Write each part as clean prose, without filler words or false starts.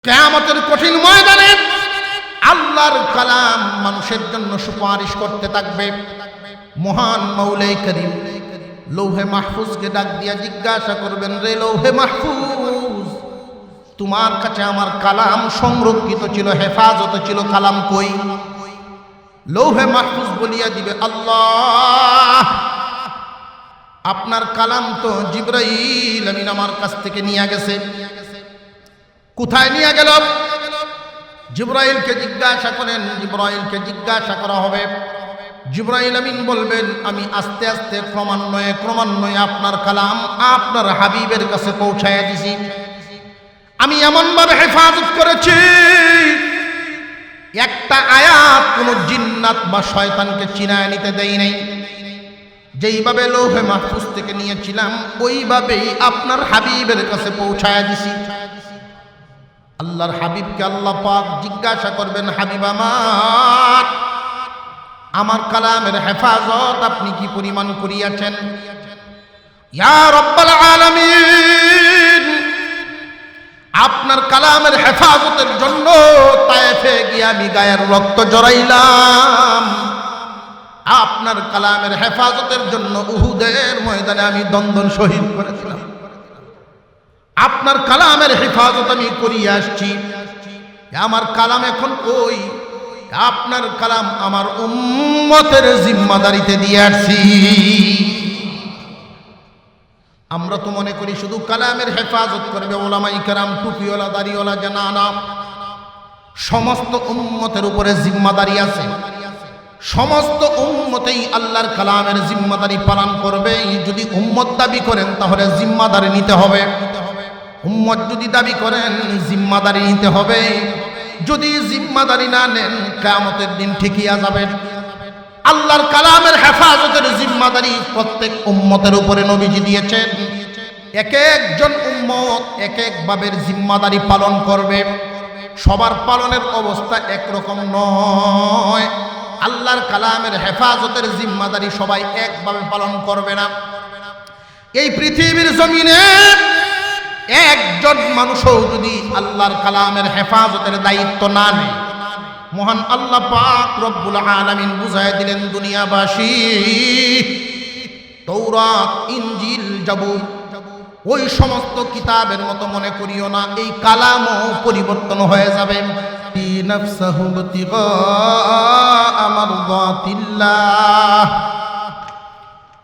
কিয়ামতের কঠিন ময়দানে আল্লাহর কালাম মানুষের জন্য সুপারিশ করতে থাকবে। মহান মাওলাই করিম লৌহে মাহফুজকে ডাক দিয়া জিজ্ঞাসা করবেন, রে লৌহে মাহফুজ, তোমার কাছে আমার কালাম সংরক্ষিত ছিল, হেফাজত ছিল, কালাম কই? লৌহে মাহফুজ বলিয়া দিবে, আল্লাহ, আপনার কালাম তো জিবরাইল আমিন আমার কাছ থেকে নিয়ে গেছে। কোথায় নিয়ে গেল? জিবরাইলকে জিজ্ঞাসা করেন। জিবরাইলকে জিজ্ঞাসা করা হবে। জিবরাইল আমিন বলবেন, আমি আস্তে আস্তে ক্রমান্বয়ে আপনার কালাম আপনার হাবিবের কাছে পৌঁছায়া দিছি। আমি এমনভাবে হেফাজত করেছি, একটা আয়াত কোনো জিন্নাত বা শয়তানকে চিনায় নিতে দেই নাই। যেইভাবে লৌহে মাহফুজ থেকে নিয়েছিলাম ওইভাবেই আপনার হাবিবের কাছে পৌঁছায়া দিছি। আল্লাহর হাবিবকে আল্লাহ পাক জিজ্ঞাসা করবেন, হাবিব আমার কালামের হেফাজত আপনি কি পরিমাণ করিয়াছেন? ইয়া রাব্বাল আলামিন, আপনার কালামের হেফাজতের জন্য তায়েফে গিয়ে আমি গায়ের রক্ত জড়াইলাম। আপনার কালামের হেফাজতের জন্য উহুদের ময়দানে আমি দন্দন শহীদ করেছিলাম। আপনার কালামের হেফাজত আমি করিয়ে আসছি। আমার কালাম এখন কই? আপনার কালাম আমার উম্মতের জিম্মাদারিতে দিয়ে আসছি। আমরা তো মনে করি শুধু কালামের হেফাজত করবে ওলামায়ে কেরাম, টুপিওয়ালা, দাড়িওয়ালা, জানা না, সমস্ত উম্মতের উপরে জিম্মাদারি আছে। সমস্ত উম্মতেই আল্লাহর কালামের জিম্মাদারি পালন করবে। যদি উম্মত দাবি করেন তাহলে জিম্মাদারি নিতে হবে। উম্মত যদি দাবি করেন জিম্মাদারি নিতে হবে। যদি জিম্মাদারি না নেন কিয়ামতের দিন ঠিকিয়া যাবেন। আল্লাহর কালামের হেফাজতের জিম্মাদারি প্রত্যেক উম্মতের উপরে নবীজি দিয়েছেন। এক একজন উম্মত এক এক ভাবের জিম্মাদারি পালন করবে। সবার পালনের অবস্থা একরকম নয়। আল্লাহর কালামের হেফাজতের জিম্মাদারি সবাই একভাবে পালন করবে না। এই পৃথিবীর জমিনে একজন মানুষও যদি আল্লাহর কালামের হেফাজতের দায়িত্ব না নেয়, মহান আল্লাহ পাক রব্বুল আলামিন বুঝায় দিলেন দুনিয়াবাসী, তাওরাত, ইনজিল, জাবুর ওই সমস্ত কিতাবের মতো মনে করিও না। এই কালামও পরিবর্তন হয়ে যাবে। ফি নাফসিহি ইবতিগা মারদাতিল্লাহ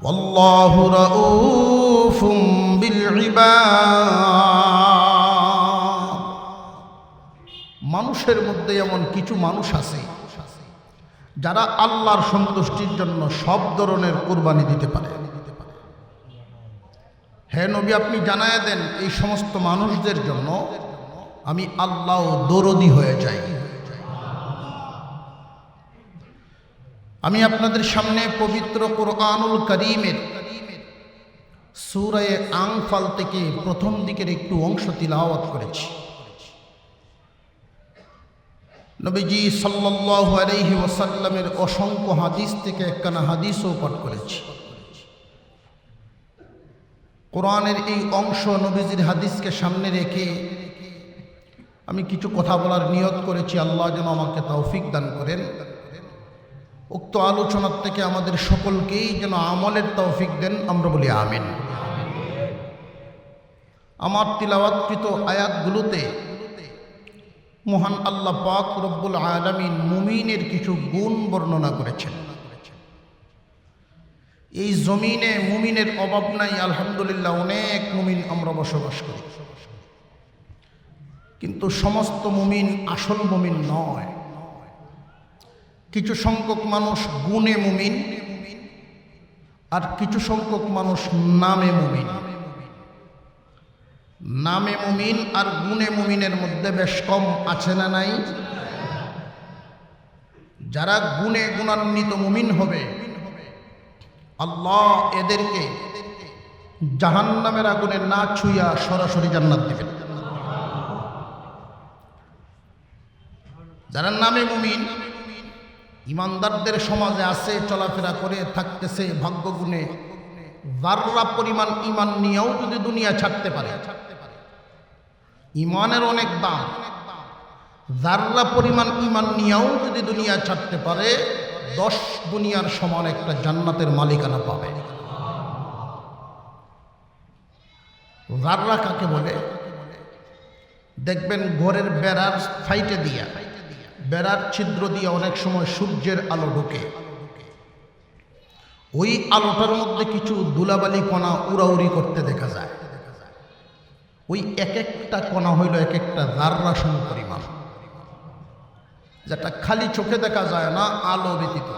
ওয়াল্লাহু রাউফুম বিল ইবাদ। মানুষের মধ্যে এমন কিছু মানুষ আছে যারা আল্লাহর সন্তুষ্টির জন্য সব ধরনের কুরবানি দিতে পারে। হে নবী, আপনি জানায় দেন এই সমস্ত মানুষদের জন্য আমি আল্লাহ দরদি হয়ে যাই। আমি আপনাদের সামনে পবিত্র কুরআনুল কারীমের সূরা আনফাল থেকে প্রথম দিকের একটু অংশ তিলাওয়াত করেছি। নবীজি সাল্লাল্লাহু আলাইহি ওয়াসাল্লামের অসংখ্য হাদিস থেকে একখানা হাদিসও পাঠ করেছি। কোরআনের এই অংশ নবীজির হাদিসকে সামনে রেখে আমি কিছু কথা বলার নিয়ত করেছি। আল্লাহ যেন আমাকে তৌফিক দান করেন। উক্ত আলোচনার থেকে আমাদের সকলকেই যেন আমলের তৌফিক দেন, আমরা বলি আমিন। আমার তিলাওয়াতকৃত আয়াতগুলোতে মহান আল্লাহ পাক রব্বুল আলামিন মুমিনের কিছু গুণ বর্ণনা করেছেন। এই জমিনে মুমিনের অভাব নাই, আলহামদুলিল্লাহ, অনেক মুমিন আমরা বসবাস করি। কিন্তু সমস্ত মুমিন আসল মুমিন নয়। কিছু সংখ্যক মানুষ গুণে মুমিন আর কিছু সংখ্যক মানুষ নামে মুমিন। নামে মুমিন আর গুণে মুমিনের মধ্যে বেশ কম আছে না নাই? যারা গুণে গুণান্বিত মুমিন হবে আল্লাহ এদেরকে জাহান্নামের আগুনে না ছুঁয়া সরাসরি জান্নাত দিবেন। যারা নামে মুমিন, ইমানদারদের সমাজে আছে, চলাফেরা করে থাকতেছে, ভাগ্য গুণে যাররা পরিমাণ ইমান নিয়েও যদি দুনিয়া ছাড়তে পারে, ইমানের অনেক দাম। যাররা পরিমাণ ঈমান নিয়েও যদি দুনিয়া ছাড়তে পারে 10 দুনিয়ার সমান একটা জান্নাতের মালিকানা পাবে। যাররা কাকে বলে? দেখবেন ঘরের বেড়ার ফাইটে দিয়া, বেড়ার ছিদ্র দিয়ে অনেক সময় সূর্যের আলো ঢোকে। ওই আলোটার মধ্যে কিছু ধুলাবালি কণা উড়াউড়ি করতে দেখা যায়। ওই এক একটা কণা হইল এক একটা যাররা সম পরিমাণ, যেটা খালি চোখে দেখা যায় না, আলো ব্যতীত।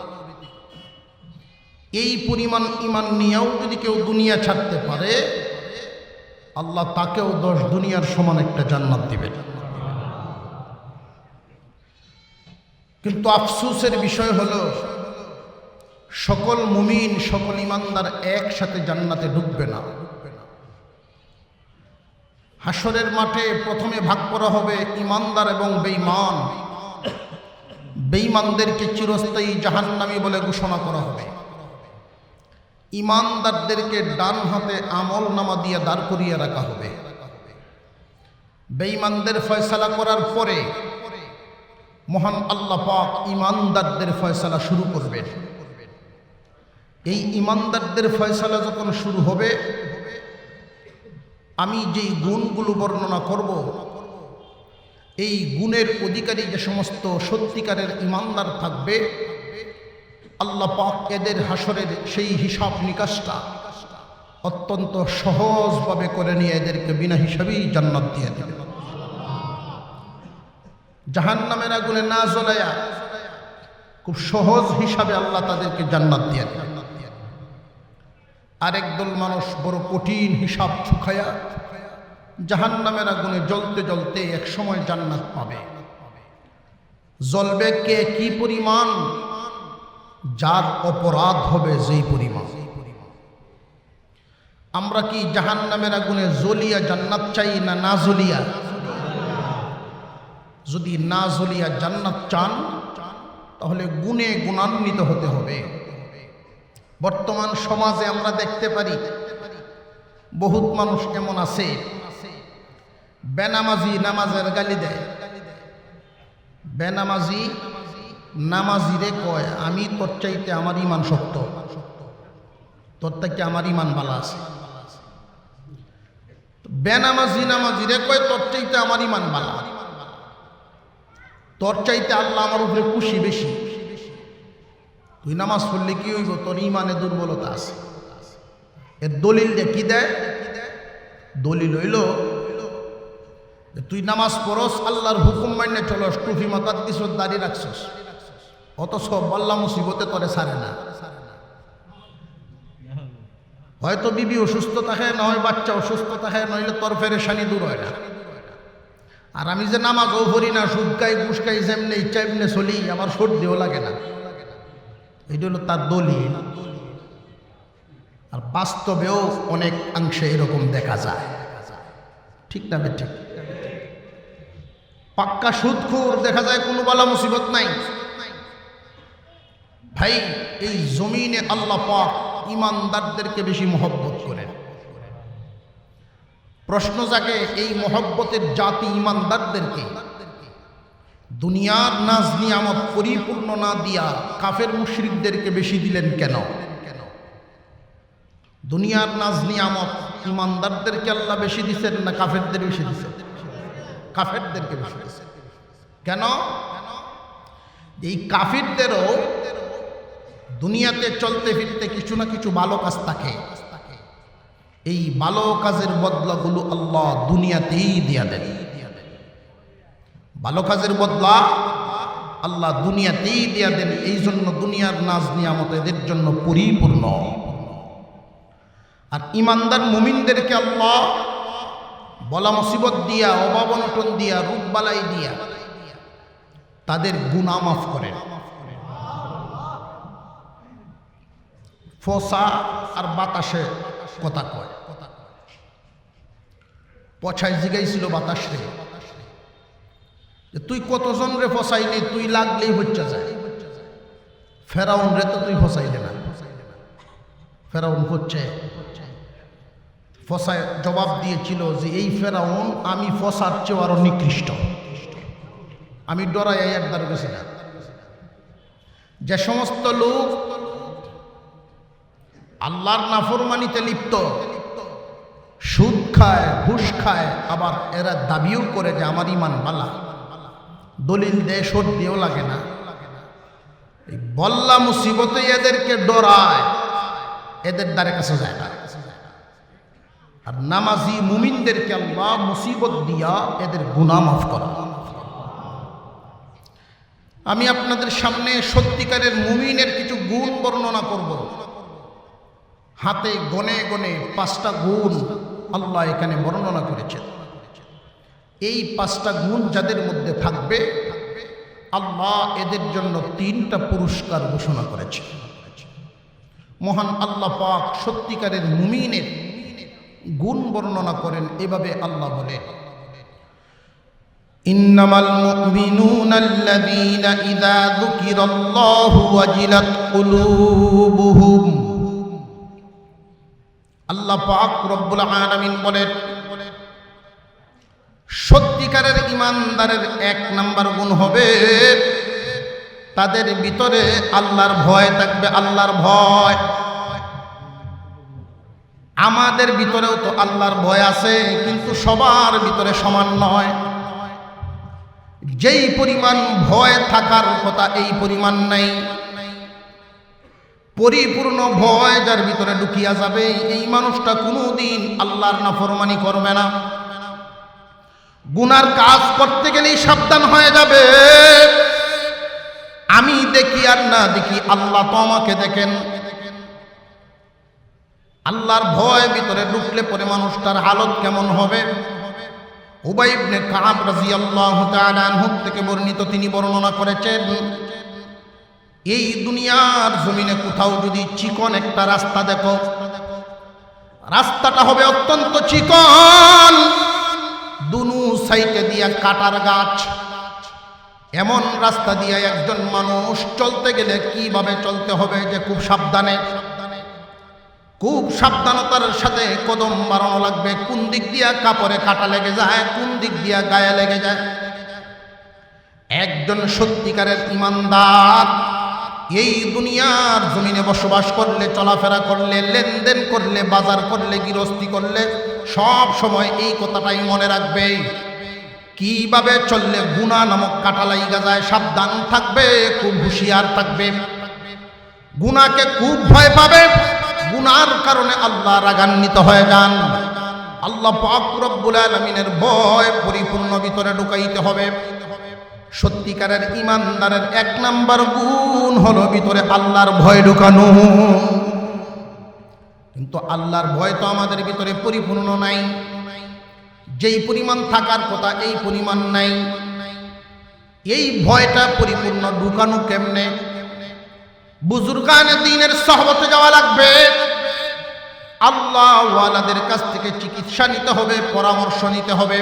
এই পরিমাণ ঈমান নিয়েও যদি কেউ দুনিয়া ছাড়তে পারে, আল্লাহ তাকেও 10 দুনিয়ার সমান একটা জান্নাত দিবেন। কিন্তু আফসোসের বিষয় হলো সকল মুমিন, সকল ঈমানদার একসাথে জান্নাতে ঢুকবে না। হাসরের মাঠে প্রথমে ভাগ করা হবে ঈমানদার এবং বেঈমান। বেঈমানদেরকে চিরস্থায়ী জাহান্নামী বলে ঘোষণা করা হবে। ঈমানদারদেরকে ডান হাতে আমল নামা দিয়ে দাঁড় করিয়ে রাখা হবে। বেঈমানদের ফয়সালা করার পরে মহান আল্লাহ পাক ঈমানদারদের ফয়সালা শুরু করবেন। এই ঈমানদারদের ফয়সালা যখন শুরু হবে, আমি যেই গুণগুলো বর্ণনা করব, এই গুণের অধিকারী যে সমস্ত সত্যিকারের ঈমানদার থাকবে, আল্লাহ পাক এদের হাসরের সেই হিসাব নিকাশটা অত্যন্ত সহজভাবে করে নিয়ে এদেরকে বিনা হিসাবেই জান্নাত দিয়ে দেবে। জাহান্নামের আগুনে না জ্বলায়া খুব সহজ হিসাবে আল্লাহ তাদেরকে জান্নাত দিয়ে দেবে। আরেক দল মানুষ বড় কঠিন হিসাব চুকায়া জাহান্নামের আগুনে জ্বলতে জ্বলতে এক সময় জান্নাত পাবে। জ্বলবে কে কি পরিমাণ? যার অপরাধ হবে যেই পরিমাণ। আমরা কি জাহান্নামের আগুনে জ্বলিয়া জান্নাত চাই না না জ্বলিয়া? যদি না জ্বলিয়া জান্নাত চান তাহলে গুণে গুণান্বিত হতে হবে। বর্তমান সমাজে আমরা দেখতে পারি বহুত মানুষ এমন আছে, বেনামাজি নামাজের গালি দেয়। বেনামাজি নামাজিরে কয়, আমি তোর চাইতে আমার ঈমান শক্ত, তোর থেকে আমার ঈমান ভালো আছে। বেনামাজি নামাজিরে কয়, তোর চাইতে আমার ঈমান ভালো, তোর চাইতে আল্লাহ আমার উপরে খুশি বেশি। তুই নামাজ পড়লে কি হইব? তোর ঈমানে দুর্বলতা আছে। এর দলিল যে কি দেয়? দলিল হইল তুই নামাজ পড়স, আল্লাহর হুকুম মাইনে চলস, টুপি মাথার দিস, দাঁড়িয়ে রাখছস, অথচ বল্লা মুসিবতে তোরে ছাড়ে না। হয়তো বিবি অসুস্থ থাকে, না হয় বাচ্চা অসুস্থ থাকে, নইলে তোর পেরেশানি দূর হয় না। আর আমি যে নামাজও পড়ি না, সুদ খাই, ঘুষ খাই, যেমনি ইচ্ছা এমনি চলি, আমার সর্দিও লাগে না। এটা হলো তার দলিল। আর বাস্তবেও অনেক অংশে এরকম দেখা যায়, ঠিক না বে? ঠিক। পাক্কা সুদখোর দেখা যায়, কোনো বালা মুসিবত নাই। ভাই, এই জমিনে আল্লাহ পাক ঈমানদারদেরকে বেশি মহব্বত করেন। প্রশ্ন জাগে, এই মহব্বতের জাতি ঈমানদারদেরকে দুনিয়ার নাজ নিয়ামত পরিপূর্ণ না দিয়া কাফের মুশরিকদেরকে বেশি দিলেন কেন? দুনিয়ার নাজ নিয়ামত ঈমানদারদেরকে আল্লাহ বেশি দিচ্ছেন না কাফেরদের বেশি দিচ্ছেন? কাফেরদেরকে বেশি দিচ্ছেন। কেন? এই কাফেরদেরও দুনিয়াতে চলতে ফিরতে কিছু না কিছু ভালো কাজ থাকে। এই ভালো কাজের বদলাগুলো আল্লাহ দুনিয়াতেই দিয়া দেন। ভালো কাজের বদলা আল্লাহ দুনিয়াতেই দিয়া দেন। এই জন্য দুনিয়ার নাজ নিয়ামত এদের জন্য পরিপূর্ণ। আর ঈমানদার মুমিনদেরকে আল্লাহ বলা মুসিবত দিয়া, অভাব অনটন দিয়া, রোগ বালাই দিয়া তাদের গুনাহ মাফ করেন। ফসা আর বাতাসে কথা কয়। পছায় জিগাইছিল বাতাস রে, তুই কতজন রে ফসাইলি? তুই লাগলেই হচ্ছে যায়। ফেরাউন রে তো তুই ফসাইলে না। ফেরাউন হচ্ছে ফসায় জবাব দিয়েছিল যে এই ফেরাউন আমি ফসার চেয়ে আরো নিকৃষ্ট, আমি ডরাই একবার গেছি না। যে সমস্ত লোক আল্লাহর নাফরমানিতে লিপ্ত, সুদ খায়, ঘুষ খায়, আবার এরা দাবিও করে যে আমার ইমান বালা, দলিল দেয়, শোধ দিয়েও লাগে না। এই বল্লা মুসিবতে এদেরকে ডরায়, এদের দ্বারে কাছে যায় না। আর নামাজি মুমিনদেরকে আল্লাহ মুসিবত দিয়া এদের গুনাহ মাফ করা। আমি আপনাদের সামনে সত্যিকারের মুমিনের কিছু গুণ বর্ণনা করব। হাতে গনে গনে 5টা গুণ আল্লাহ এখানে বর্ণনা করেছেন। এই 5টা গুণ যাদের মধ্যে থাকবে আল্লাহ এদের জন্য 3টা পুরস্কার ঘোষণা করেছে। মহান আল্লাহ পাক সত্যিকারের মুমিনের গুণ বর্ণনা করেন এভাবে। আল্লাহ বলেন, ইন্নামাল মুমিনুনা আল্লাযীনা ইযা যুকিরাল্লাহু ওয়াজিলাত কুলুবুহুম। আল্লাহ পাক রব্বুল আলামিন বলেন, সত্যিকারের ঈমানদারের 1 নাম্বার গুণ হবে তাদের ভিতরে আল্লাহর ভয় থাকবে। আল্লাহর ভয়। আমাদের ভিতরেও তো আল্লাহর ভয় আছে, কিন্তু সবার ভিতরে সমান নয়। যেই পরিমাণ ভয় থাকার কথা এই পরিমাণ নাই। পরিপূর্ণ ভয় যার ভিতরে ঢুকিয়া যাবে এই মানুষটা কোনোদিন আল্লাহর নাফরমানি করবে না। গুনার কাজ করতে গেলেই সাবধান হয়ে যাবে। আমি দেখি আর না দেখি, আল্লাহ তো আমাকে দেখেন। আল্লাহর ভয় ভিতরে ঢুকলে পরে মানুষটার হালত কেমন হবে? উবাই ইবনে কাব রাদিয়াল্লাহু তাআলা আনহু থেকে বর্ণিত, তিনি বর্ণনা করেছেন, এই দুনিয়ার জমিনে কোথাও যদি চিকন একটা রাস্তা দেখো, রাস্তাটা হবে অত্যন্ত চিকন, দুনু সাইডে দিয়া কাটার গাছ। এমন রাস্তা দিয়ে একজন মানুষ চলতে গেলে কিভাবে চলতে হবে যে খুব সাবধানে, খুব সাবধানতার সাথে কদম বাড়ানো লাগবে। কোন দিক দিয়া কাপড়ে কাটা লেগে যায়, কোন দিক দিয়া গায়ে লেগে যায়। একজন সত্যিকারের ঈমানদার এই দুনিয়ার জমিনে বসবাস করলে, চলাফেরা করলে, লেনদেন করলে, বাজার করলে, গৃহস্থী করলে সব সময় এই কথাটাই মনে রাখবে, কিভাবে চললে গুনাহ নামক কাটা লাইগা যায়। সাবধান থাকবে, খুব হুঁশিয়ার থাকবে। গুনাহকে খুব ভয় পাবে, গুনার কারণে আল্লাহ রাগান্বিত হয়ে যান। আল্লাহ পাক রব্বুল আলামিনের ভয় পরিপূর্ণ ভিতরে ঢুকাইতে হবে। সত্যিকারের ঈমানদারের 1 নাম্বার গুণ হলো ভিতরে আল্লাহর ভয় ঢুকানো। কিন্তু আল্লাহর ভয় তো আমাদের ভিতরে পরিপূর্ণ নাই। যেই পরিমাণ থাকার কথা এই পরিমাণ নাই। এই ভয়টা পরিপূর্ণ ঢুকানো কেমনে? বুজুর্গানে দ্বীনের সোহবতে যাওয়া লাগবে। আল্লাহ ওয়ালাদের কাছ থেকে চিকিৎসা নিতে হবে, পরামর্শ নিতে হবে।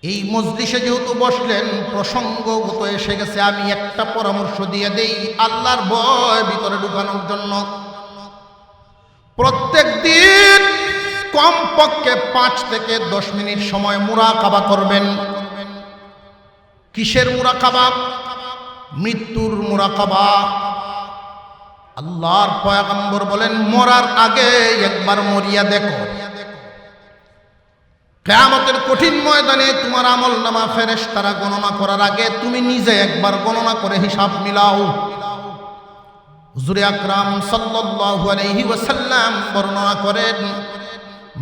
এই মজলিসে যেহেতু বসলেন, প্রসঙ্গগত এসে গেছে, আমি একটা পরামর্শ দিয়ে দেই আল্লাহর ভয় ভিতরে ঢুকানোর জন্য। প্রত্যেক দিন কমপক্ষে 5 থেকে 10 মিনিট সময় মুরাকাবা করবেন। কিসের মুরাকাবা? মৃত্যুর মুরাকাবা। আল্লাহর পয়গম্বর বলেন, মরার আগে একবার মরিয়া দেখো। কিয়ামতের কঠিন ময়দানে তোমার আমলনামা ফেরেশতারা গণনা করার আগে তুমি নিজে একবার গণনা করে হিসাব মিলাও। হুজুর আকরাম সাল্লাল্লাহু আলাইহি ওয়াসাল্লাম বর্ণনা করেন,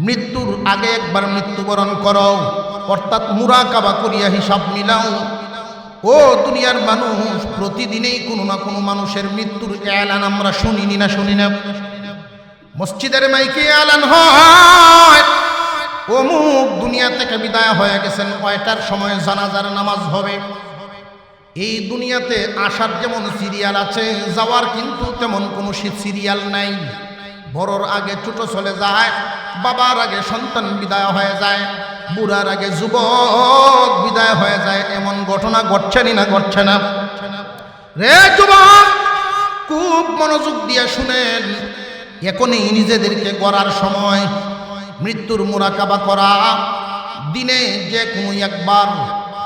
মৃত্যুর আগে একবার মৃত্যুবরণ করো, অর্থাৎ মুরাকাবা করিয়া হিসাব মিলাও। ও দুনিয়ার মানুষ, প্রতিদিনেই কোনো না কোনো মানুষের মৃত্যুর এলান আমরা শুনিনি না শুনি না? মসজিদের মাইকে এলান হয়, অমুক দুনিয়া থেকে বিদায় হয়ে গেছেন, কয়টার সময় জানাজার নামাজ হবে। এই দুনিয়াতে আসার যেমন সিরিয়াল আছে, যাওয়ার কিন্তু তেমন কোনো সিরিয়াল নাই। বড়র আগে ছোট চলে যায়, বাবার আগে সন্তান বিদায় হয়ে যায়, বুড়ার আগে যুবক বিদায় হয়ে যায়। এমন ঘটনা ঘটছেনি না ঘটছে না? রে যুবক, খুব মনোযোগ দিয়ে শুনেন, এখনই নিজেদেরকে গড়ার সময়। মৃত্যুর মুরাকাবা করা, দিনে যে কোনো একবার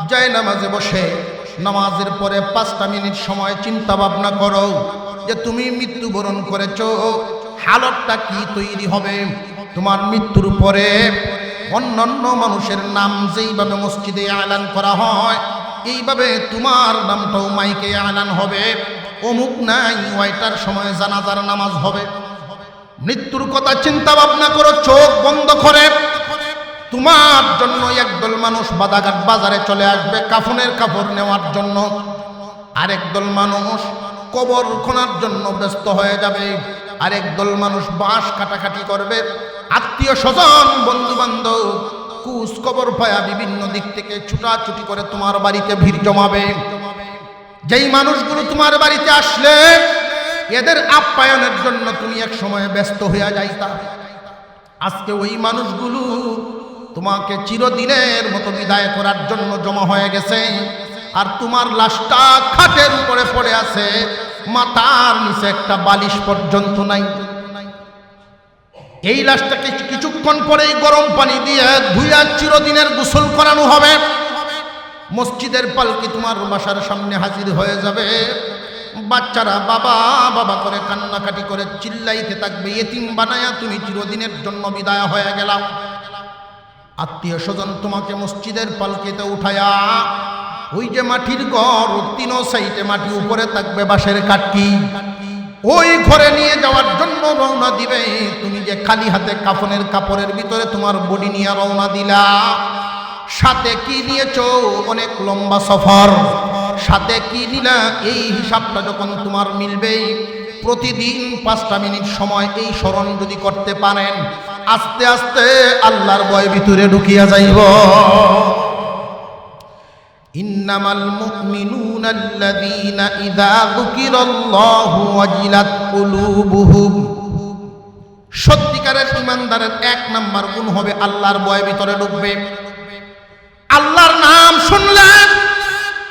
যায় নামাজে বসে নামাজের পরে 5টা মিনিট সময় চিন্তা ভাবনা করো যে তুমি মৃত্যুবরণ করেছো, হালতটা কি তৈরি হবে। তোমার মৃত্যুর পরে অন্যান্য মানুষের নাম যেইভাবে মসজিদে এলান করা হয়, এইভাবে তোমার নামটাও মাইকে এলান হবে। অমুক নাই ওইটার সময় জানাজার নামাজ হবে। মৃত্যুর কথা চিন্তা ভাবনা করো, চোখ বন্ধ করে। তোমার জন্য একদল মানুষ বাদাঘাট বাজারে চলে আসবে কাফনের কাপড় নেওয়ার জন্য, আরেক দল মানুষ কবর খোঁড়ার জন্য ব্যস্ত হয়ে যাবে, আরেক দল মানুষ বাঁশ কাটাকাটি করবে। আত্মীয় স্বজন বন্ধু বান্ধব কুস কবর পায়া বিভিন্ন দিক থেকে ছুটাছুটি করে তোমার বাড়িতে ভিড় জমাবে। যেই মানুষগুলো তোমার বাড়িতে আসলে এদের আপ্যায়নের জন্য তুমি এক সময় ব্যস্ত হয়ে যাইতা, আজকে ওই মানুষগুলো তোমাকে চিরদিনের মতো বিদায় করার জন্য জমা হয়ে গেছে। আর তোমার লাশটা খাটের উপরে পড়ে আছে, মাথার নিচে একটা বালিশ পর্যন্ত নাই। এই লাশটাকে কিছুক্ষণ পরেই গরম পানি দিয়ে ধুইয়া চিরদিনের গোসল করানো হবে। মসজিদের পালকি তোমার বাসার সামনে হাজির হয়ে যাবে। বাচ্চারা বাবা বাবা করে কান্নাকাটি করে চিল্লাইতে থাকবে, এতিম বানায়া তুমি চিরদিনের জন্য বিদায় হয়ে গেলাম। আত্মীয় স্বজন তোমাকে মসজিদের পালকিতে উঠায়া ওই যে মাটির ঘর, 3 সাইডে মাটি, উপরে থাকবে বাঁশের কাঠি, ওই ঘরে নিয়ে যাওয়ার জন্য রওনা দিবে। তুমি যে খালি হাতে কাফনের কাপড়ের ভিতরে তোমার বডি নিয়ে রওনা দিলা, সাথে কি নিয়েছো? অনেক লম্বা সফর। সাথে কি নিলা? এই হিসাবটা যখন তোমার মিলবে, প্রতিদিন 5টা মিনিট সময় এই স্মরণ যদি করতে পারেন, আস্তে আস্তে আল্লাহর ভয় ভিতরে ঢুকিয়া যাইব। ইন্নামাল মুমিনুনা আল্লাযীনা ইযা যুকিরাল্লাহু ওয়াজিলাত কুলুবুহুম। সত্যিকারের ঈমানদারের 1 নাম্বার গুণ হবে আল্লাহর ভয় ভিতরে ঢুকবে। আল্লাহর নাম শুনলে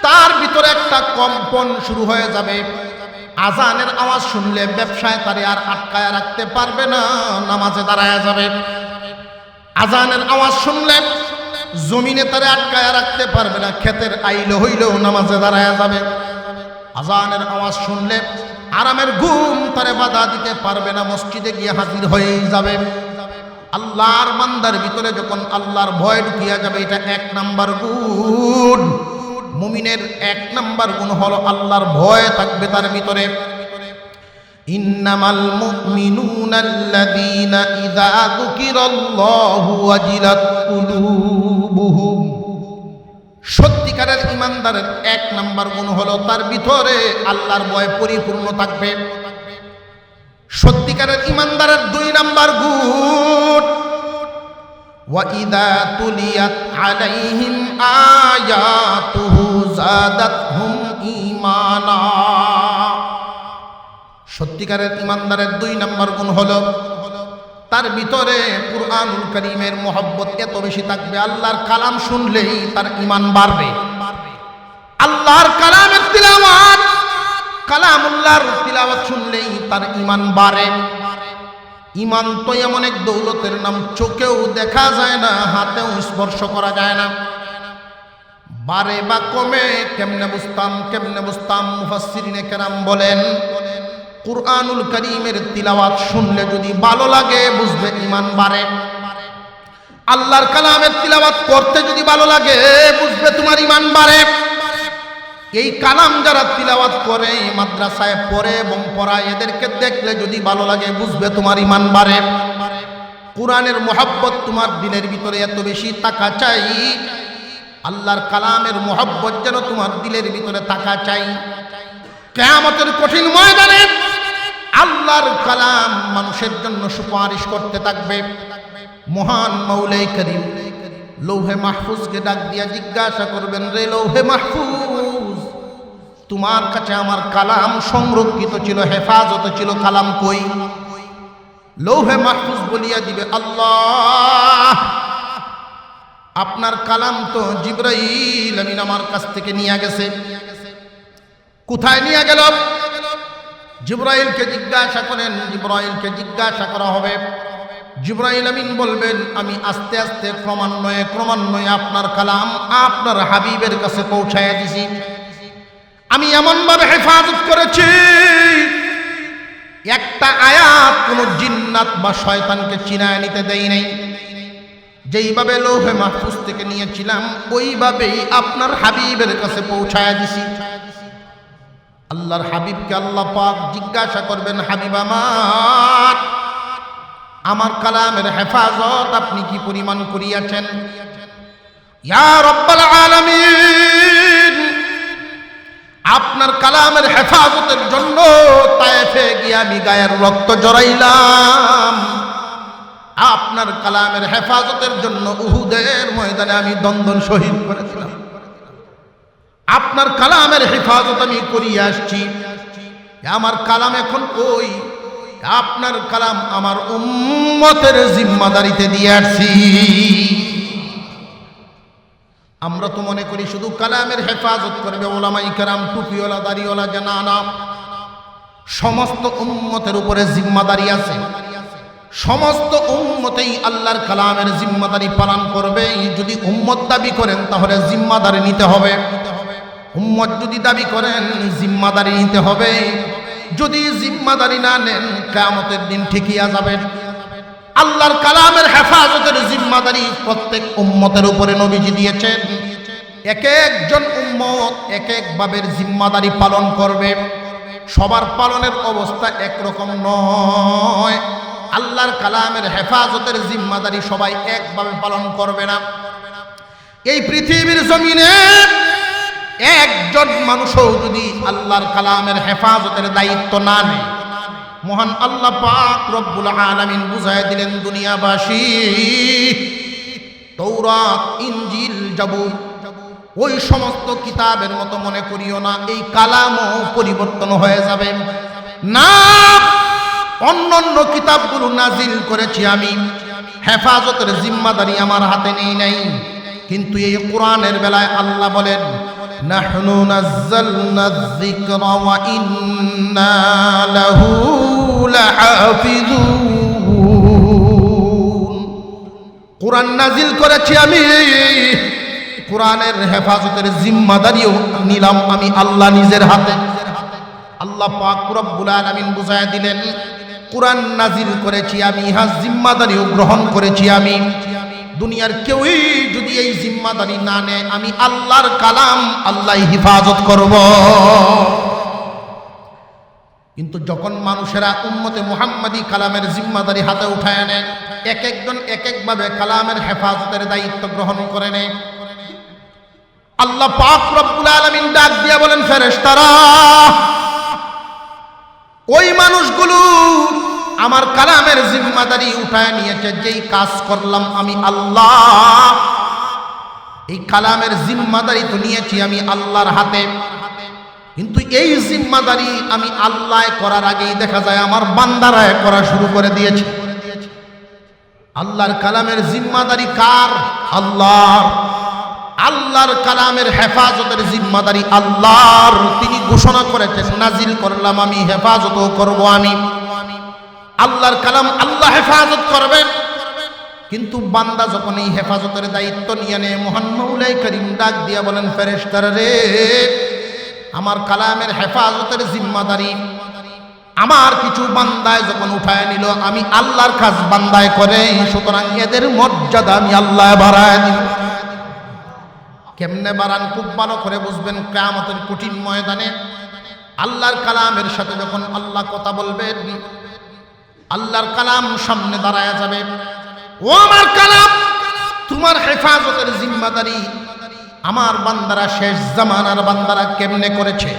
তার ভিতরে একটা কম্পন শুরু হয়ে যাবে। আজানের আওয়াজ শুনলে ব্যবসায় তারে আর আটকায় রাখতে পারবে না, নামাজে দাঁড়ায় যাবে। আজানের আওয়াজ শুনলে জমিনে তারে আটকায় রাখতে পারবে না, ক্ষেতের আইলে হইলেও নামাজে দাঁড়ায় যাবে। আজানের আওয়াজ শুনলে আরামের ঘুম তারে বাধা দিতে পারবে না, মসজিদে গিয়ে হাজির হয়েই যাবে। আল্লাহর বান্দার ভিতরে যখন আল্লাহর ভয় ঢুকিয়া যাবে, এটা 1 নাম্বার গুণ। মুমিনের 1 নাম্বার গুণ হলো আল্লাহর ভয় থাকবে তার ভিতরে। ইন্নামাল মুমিনুনা আল্লাযীনা ইযা যুকিরাল্লাহু ওয়াজিলাত কুলুবুহুম। সত্যিকারের ঈমানদারের 1 নাম্বার গুণ হলো তার ভিতরে আল্লাহর ভয় পরিপূর্ণ থাকবে। সত্যিকারের ঈমানদারের 2 নাম্বার গুণ, ওয়া ইযা তুলিয়াত আলাইহিম আয়াতুহু যাদাতহুম ঈমানা। সত্যিকারের ঈমানদারের 2 নাম্বার গুণ হলো তার ভিতরে কুরআনুল কারীমের মহব্বত এত বেশি থাকবে, আল্লাহর কালাম শুনলেই তার ঈমান বাড়বে। আল্লাহর কালামের তিলাওয়াত, কালামুল্লাহর তিলাওয়াত শুনলেই তার ঈমান বাড়ে। ঈমান তো এমন এক দৌলতের নাম, চোখেও দেখা যায় না, হাতেও স্পর্শ করা যায় না। বাড়ে বা কমে কেমনে বুঝতাম? মুফাসসিরিনে কেরাম বলেন, কুরআনুল কারীমের তিলাওয়াত শুনলে যদি ভালো লাগে বুঝবে ঈমান বাড়ে। আল্লাহর কালামের তিলাওয়াত করতে যদি ভালো লাগে বুঝবে তোমার ঈমান বাড়ে। এই কালাম যারা তিলাওয়াত করে, মাদ্রাসায় পড়ে এবং পড়ায়, এদেরকে দেখলে যদি ভালো লাগে বুঝবে তোমার ঈমান বাড়ে। কুরআনের মহব্বত তোমার দিলের ভিতরে এত বেশি থাকা চাই, আল্লাহর কালামের মহব্বত যেন তোমার দিলের ভিতরে থাকা চাই। কিয়ামতের কঠিন ময়দানে আল্লাহর কালাম মানুষের জন্য সুপারিশ করতে থাকবে। মহান মৌলাই করিম লৌহে মাহফুজকে ডাক দিয়া জিজ্ঞাসা করবেন, রে লৌহে মাহফুজ, তোমার কাছে আমার কালাম সংরক্ষিত ছিল, হেফাজত ছিল, কালাম কই? লৌহে মাহফুজ বলিয়া দিবে, আল্লাহ, আপনার কালাম তো জিবরাইল আমিন আমার কাছ থেকে নিয়ে গেছে। কোথায় নিয়ে গেল? জিবরাইলকে জিজ্ঞাসা করেন। জিবরাইলকে জিজ্ঞাসা করা হবে, জিবরাইল আমিন বলবেন আমি আস্তে আস্তে ক্রমান্বয়ে আপনার কালাম আপনার হাবিবের কাছে পৌঁছায়া দিছি। আমি এমনভাবে হেফাজত করেছি একটা আয়াত কোনো জিন্নাত বা শয়তানকে চিনায় নিতে দেই নাই। যেইভাবে লৌহে মাহফুজ থেকে নিয়েছিলাম ওইভাবেই আপনার হাবিবের কাছে পৌঁছায়া দিছি। আল্লাহর হাবিবকে আল্লাহ পাক জিজ্ঞাসা করবেন, হাবিব আমার কালামের হেফাজত আপনি কি পরিমাণ করিয়াছেন? ইয়া রব্বাল আলামিন, আপনার কালামের হেফাজতের জন্য তায়েফে গিয়ে আমি গায়ের রক্ত জড়াইলাম। আপনার কালামের হেফাজতের জন্য উহুদের ময়দানে আমি দন্দন শহীদ করেছিলাম। আপনার কালামের হেফাজত আমি করিয়া আসছি। আমার কালাম এখন কই? আপনার কালাম আমার উম্মতের জিম্মাদারিতে দিয়ে আসছি। আমরা তো মনে করি শুধু কালামের হেফাজত করবে ওলামায়ে কেরাম, টুপিওয়ালা দাড়িওয়ালা, জানা না, সমস্ত উম্মতের উপরে জিম্মাদারি আছে। সমস্ত উম্মতেই আল্লাহর কালামের জিম্মাদারি পালন করবে। যদি উম্মত দাবি করেন তাহলে জিম্মাদারি নিতে হবে। উম্মত যদি দাবি করেন জিম্মাদারি নিতে হবে। যদি জিম্মাদারি না নেন কিয়ামতের দিন ঠিকিয়া যাবেন। আল্লাহর কালামের হেফাজতের জিম্মাদারি প্রত্যেক উম্মতের উপরে নবীজি দিয়েছেন। এক একজন উম্মত এক এক ভাবের জিম্মাদারি পালন করবে। সবার পালনের অবস্থা একরকম নয়। আল্লাহর কালামের হেফাজতের জিম্মাদারি সবাই একভাবে পালন করবে না। এই পৃথিবীর জমিনে একজন মানুষও যদি আল্লাহর কালামের হেফাজতের দায়িত্ব না নেয়, মহান আল্লাহ পাক রব্বুল আলামিন বুঝায় দিলেন দুনিয়াবাসী, তাওরাত, ইনজিল, জাবুর ওই সমস্ত কিতাবের মতো মনে করিও না এই কালামও পরিবর্তন হয়ে যাবে না। অন্যান্য কিতাবগুলো নাজিল করেছি আমি, হেফাজতের জিম্মাদারি আমার হাতে নেই নাই। কিন্তু এই কোরআনের বেলায় আল্লাহ বলেন, নাহনু নাযালনা যিকরা ওয়া ইন্না লাহু লাহাফিজুন। কোরআন নাজিল করেছি আমি, কোরআনের হেফাজতের জিম্মাদারিও নিলাম আমি আল্লাহ নিজের হাতে। আল্লাহ পাক রব্বুল আলামিন বুঝায় দিলেন, কোরআন নাজিল করেছি আমি, ইহা জিম্মাদারিও গ্রহণ করেছি আমি। দুনিয়ার কেউই যদি এই জিম্মাদারি না নেয়, আমি আল্লাহর কালাম আল্লাহ হিফাজত করব। কিন্তু যখন মানুষেরা উম্মতে মুহাম্মাদি কালামের জিম্মাদারি হাতে উঠায় নেয়, এক একজন এক একভাবে কালামের হেফাজতের দায়িত্ব গ্রহণ করে নেয়, আল্লাহ পাক রব্বুল আলামিন ডাক দিয়া বলেন, ফেরেশতারা ওই মানুষগুলো আমার কালামের জিম্মাদারি উঠায় নিয়েছে, যেই কাজ করলাম আমি আল্লাহ, এই কালামের জিম্মাদারি তো নিয়েছি আমি আল্লাহর হাতে। কিন্তু এই জিম্মাদারি আমি আল্লাহ করার আগেই দেখা যায় আমার বান্দারা করা শুরু করে দিয়েছে। আল্লাহর কালামের জিম্মাদারি কার? আল্লাহর। আল্লাহর কালামের হেফাজতের জিম্মাদারি আল্লাহর। তিনি ঘোষণা করেছেন, নাজিল করলাম আমি, হেফাজতও করব আমি। আল্লাহর কালাম আল্লাহ হেফাজত করবেন। কিন্তু বান্দা যখন এই হেফাজতের দায়িত্ব নিয়ে নেয়, মহান মৌলাই করিম ডাক দিয়া বলেন, ফেরেশতারা রে, আমার কালামের হেফাজতের জিম্মাদারি আমার কিছু বান্দায় যখন উঠায় নিল, আমি আল্লাহর কাজ বান্দায় করে, সুতরাং এদের মর্যাদা আমি আল্লাহ বাড়ায় দিব। কেমনে বাড়ান? খুব ভালো করে বুঝবেন। কিয়ামতের কঠিন ময়দানে আল্লাহর কালামের সাথে যখন আল্লাহ কথা বলবেন, আল্লাহর কালাম সামনে দাঁড়ায় যাবে, ও আমার কালাম, তোমার হেফাজতের জিম্মাদারি আমার বান্দারা, শেষ জামানার বান্দারা কেমনে করেছে?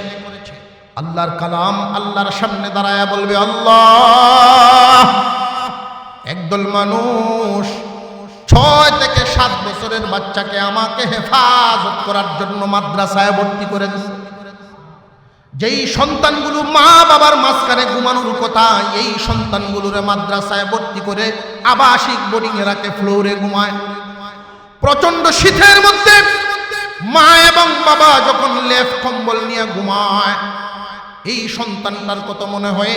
আল্লাহর কালাম আল্লাহর সামনে দাঁড়ায় বলবে, আল্লাহ, একদল মানুষ 6 থেকে 7 বছরের বাচ্চাকে আমাকে হেফাজত করার জন্য মাদ্রাসায় ভর্তি করে দিয়েছে। যেই সন্তানগুলো মা বাবার মাঝখানে ঘুমানোর কথা, এই সন্তানগুলোরে মাদ্রাসায় ভর্তি করে আবাসিক বোর্ডিং এ রাখে, ফ্লোরে ঘুমায়। প্রচন্ড শীতের মধ্যে মা এবং বাবা যখন লেপ কম্বল নিয়ে ঘুমায়, এই সন্তানটার কত মনে হয়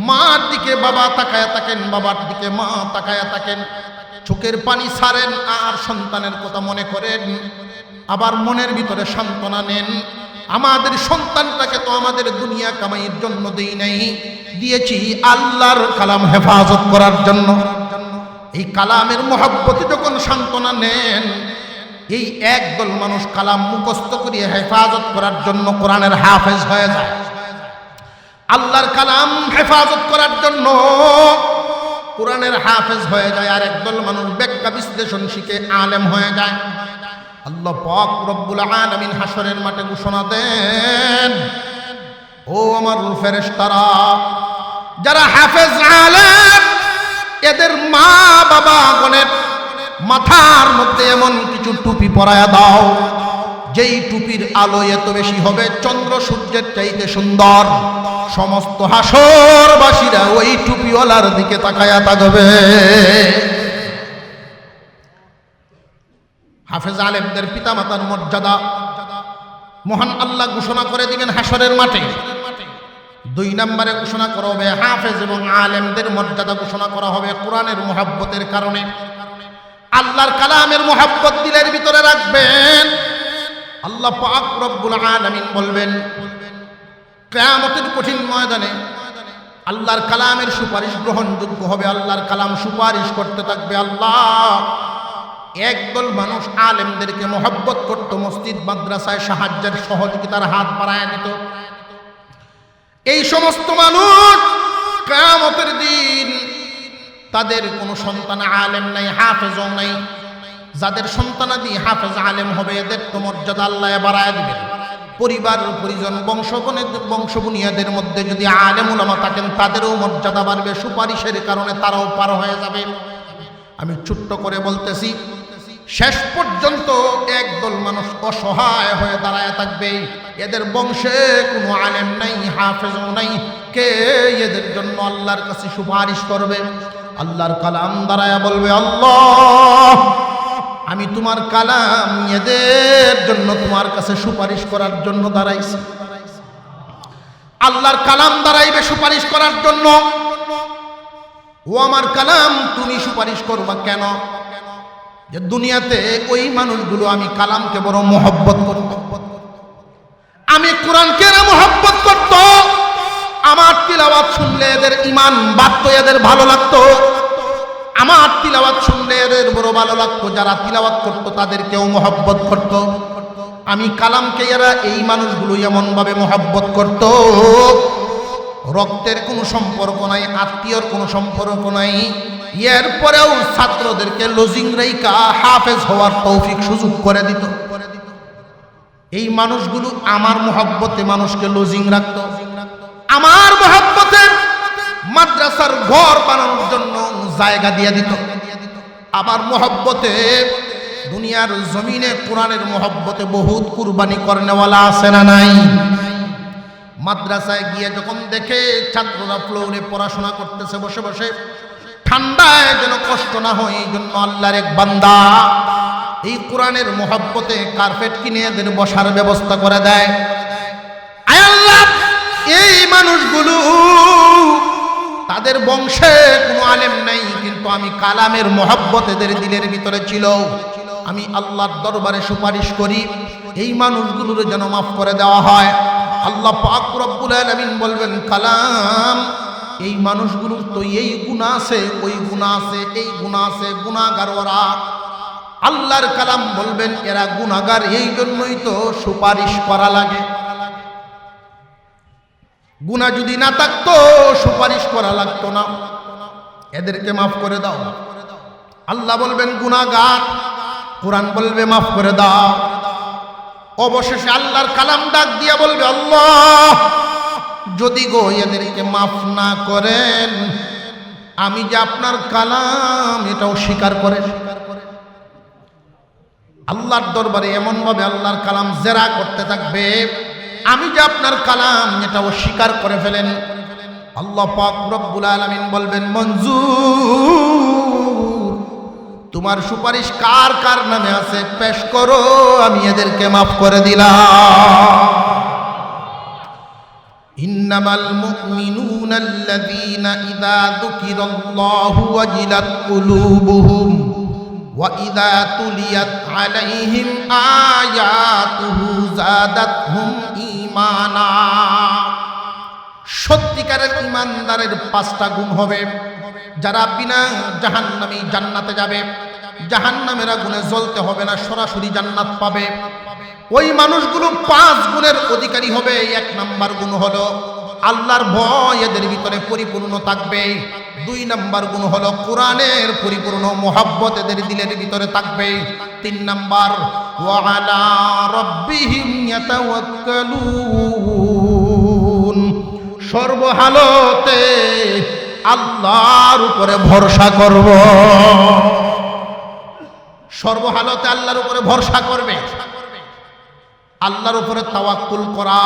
মার দিকে বাবা তাকায়া থাকেন, বাবার দিকে মা তাকায়া থাকেন, চোখের পানি ছাড়েন আর সন্তানের কথা মনে করেন, আবার মনের ভিতরে সান্ত্বনা নেন। আমাদের সন্তানটাকে তো আমাদের দুনিয়া কামাইয়ের জন্য দেই নাই, দিয়েছি আল্লাহর কালাম হেফাজত করার জন্য। এই কালামের মহব্বতে যখন সান্ত্বনা নেন, এই একদল মানুষ কালাম মুখস্থ করিয়ে হেফাজত করার জন্য কোরআনের হাফেজ হয়ে যায়। আল্লাহর কালাম হেফাজত করার জন্য কোরআনের হাফেজ হয়ে যায়, আর একদল মানুষ ব্যাখ্যা বিশ্লেষণ শিখে আলেম হয়ে যায়। আল্লাহ পাক রব্বুল আলামিন হাশরের মাঠে ঘোষণা দেন, ও আমার ফেরেশতারা, যারা হাফেজ আলেম, এদের মা বাবা গণের মাথার মধ্যে এমন কিছু টুপি পরায়া দাও, যেই টুপির আলো এত বেশি হবে চন্দ্র সূর্যের চাইতে সুন্দর। সমস্ত হাশরবাসীরা ওই টুপিওয়ালার দিকে তাকায়া থাকবে। হাফেজ আলেমদের পিতামাতার মর্যাদা মহান আল্লাহ ঘোষণা করে দিবেন হাশরের মাঠে। 2 নম্বরে ঘোষণা করা হবে হাফেজ এবং আলেমদের মর্যাদা ঘোষণা করা হবে কোরআনের মুহাব্বতের কারণে। আল্লাহর কালামের মুহাব্বত দিলের ভিতরে রাখবেন। আল্লাহ পাক রব্বুল আলামিন বলবেন, কিয়ামতের কঠিন ময়দানে আল্লাহর কালামের সুপারিশ গ্রহণযোগ্য হবে। আল্লাহর কালাম সুপারিশ করতে থাকবে। আল্লাহ একদল মানুষ আলেমদেরকে মহব্বত করত, মসজিদ মাদ্রাসায় সাহায্যের সহযোগিতার হাত বাড়ায় দিত। এই সমস্ত মানুষ কিয়ামতের দিন তাদের কোনো সন্তান আলেম নাই, হাফেজও নাই। যাদের সন্তানাদি হাফেজ আলেম হবে, এদের তো মর্যাদা আল্লাহ বাড়ায় দিবেন। পরিবার পরিজন বংশবুনিয়াদের মধ্যে যদি আলেম উলামা থাকেন, তাদেরও মর্যাদা বাড়বে। সুপারিশের কারণে তারাও পার হয়ে যাবে। আমি ছোট্ট করে বলতেছি, শেষ পর্যন্ত একদল মানুষ অসহায় হয়ে দাঁড়ায় থাকবে। এদের বংশে কোনো আলেম নাই, হাফেজও নাই। কে এদের জন্য আল্লাহর কাছে সুপারিশ করবে? আল্লাহর কালাম দাঁড়ায় বলবে, আল্লাহ আমি তোমার কালাম এদের জন্য তোমার কাছে সুপারিশ করার জন্য দাঁড়াইছি। আল্লাহর কালাম দাঁড়াইবে সুপারিশ করার জন্য। ও আমার কালাম, তুমি সুপারিশ করবা কেন? যে দুনিয়াতে ওই মানুষগুলো আমি কালামকে বড় মহব্বত করত, আমি কোরআনকে মহব্বত করত। আমার তিলাওয়াত শুনলে এদের ঈমান বাড়তো, এদের ভালো লাগতো। আমার তিলাওয়াত শুনলে এদের বড় ভালো লাগতো। যারা তিলাওয়াত করতো তাদেরকেও মহব্বত করত। আমি কালামকে এরা এই মানুষগুলো এমন ভাবে মহব্বত করত, রক্তের কোনো সম্পর্ক নাই, আত্মীয়র কোনো সম্পর্ক নাই। এরপরেও ছাত্রদেরকে লজিং রাইকা হাফেজ হওয়ার তৌফিক সুযোগ করে দিত। এই মানুষগুলো আমার মহব্বতে মানুষকে লজিং রাখত। আমার মহব্বতে মাদ্রাসার ঘর বানানোর জন্য জায়গা দিয়ে দিত। আমার মহব্বতে দুনিয়ার জমিনে কোরআনের মহব্বতে বহুত কুরবানি করনেওয়ালা আছে না নাই? মাদ্রাসায় গিয়ে যখন দেখে ছাত্ররা ফ্লোরে পড়াশোনা করতেছে বসে বসে, ঠান্ডায় যেন কষ্ট না হয়, এই জন্য আল্লাহর এক বান্দা এই কোরআনের মহব্বতে কার্পেট কিনে এদের বসার ব্যবস্থা করে দেয়। আয় আল্লাহ, এই মানুষগুলো তাদের বংশে কোনো আলেম নাই, কিন্তু আমি কালামের মহব্বত এদের দিলের ভিতরে ছিল। আমি আল্লাহর দরবারে সুপারিশ করি এই মানুষগুলোর যেন মাফ করে দেওয়া হয়। আল্লাহ পাক রব্বুল আলামিন বলবেন, কালাম এই মানুষগুলোর তো এই গুনাহ আছে, ওই গুনাহ আছে, এই গুনাহ আছে, গুনাহগার ওরা। আল্লাহর কালাম বলবেন, এরা গুনাহগার, এই জন্যই তো সুপারিশ করা লাগে। গুনাহ যদি না থাকতো সুপারিশ করা লাগতো না। এদেরকে মাফ করে দাও। আল্লাহ বলবেন গুনাহগার, কোরআন বলবে মাফ করে দাও। অবশেষে আল্লাহর কালাম ডাক দিয়া বলবে, আল্লাহ যদি গো এদেরকে মাফ না করেন, আমি যে আপনার কালাম এটাও স্বীকার করে। আল্লাহর দরবারে এমন ভাবে আল্লাহর কালাম জেরা করতে থাকবে, আমি যে আপনার কালাম এটাও স্বীকার করে ফেলেন। আল্লাহ পাক রব্বুল আলামিন বলবেন, মঞ্জুর, তোমার সুপারিশ কার কার নামে আছে পেশ করো, আমি এদেরকে মাফ করে দিলাম। ইন্নামাল মুমিনুনা আল্লাযীনা ইযা যুকিরাল্লাহু ওয়াজিলাত কুলুবুহুম ওয়া ইযা তুলিয়াত আলাইহিম আয়াতুহু যাদাতহুম ঈমানা। সত্যিকারের ঈমানদারের 5টা গুণ হবে, যারা বিনা জাহান্নামী জান্নাতে যাবে, জাহান্নামের আগুনে জ্বলতে হবে না, সরাসরি জান্নাত পাবে। ওই মানুষগুলো 5 গুণের অধিকারী হবে। 1 নাম্বার গুণ হলো আল্লাহর ভয় এদের ভিতরে পরিপূর্ণ থাকবে। 2 নাম্বার গুণ হলো কোরআনের পরিপূর্ণ মুহাব্বত এদের দিলের ভিতরে থাকবে। 3 নাম্বার ওয়া আলা রাব্বিহিম ইয়াতাওয়াক্কালুন, সর্বহালতে আল্লাহর উপরে ভরসা করব, সর্বহালতে আল্লাহর উপরে ভরসা করবে। আল্লাহর উপরে তাওয়াক্কুল করা,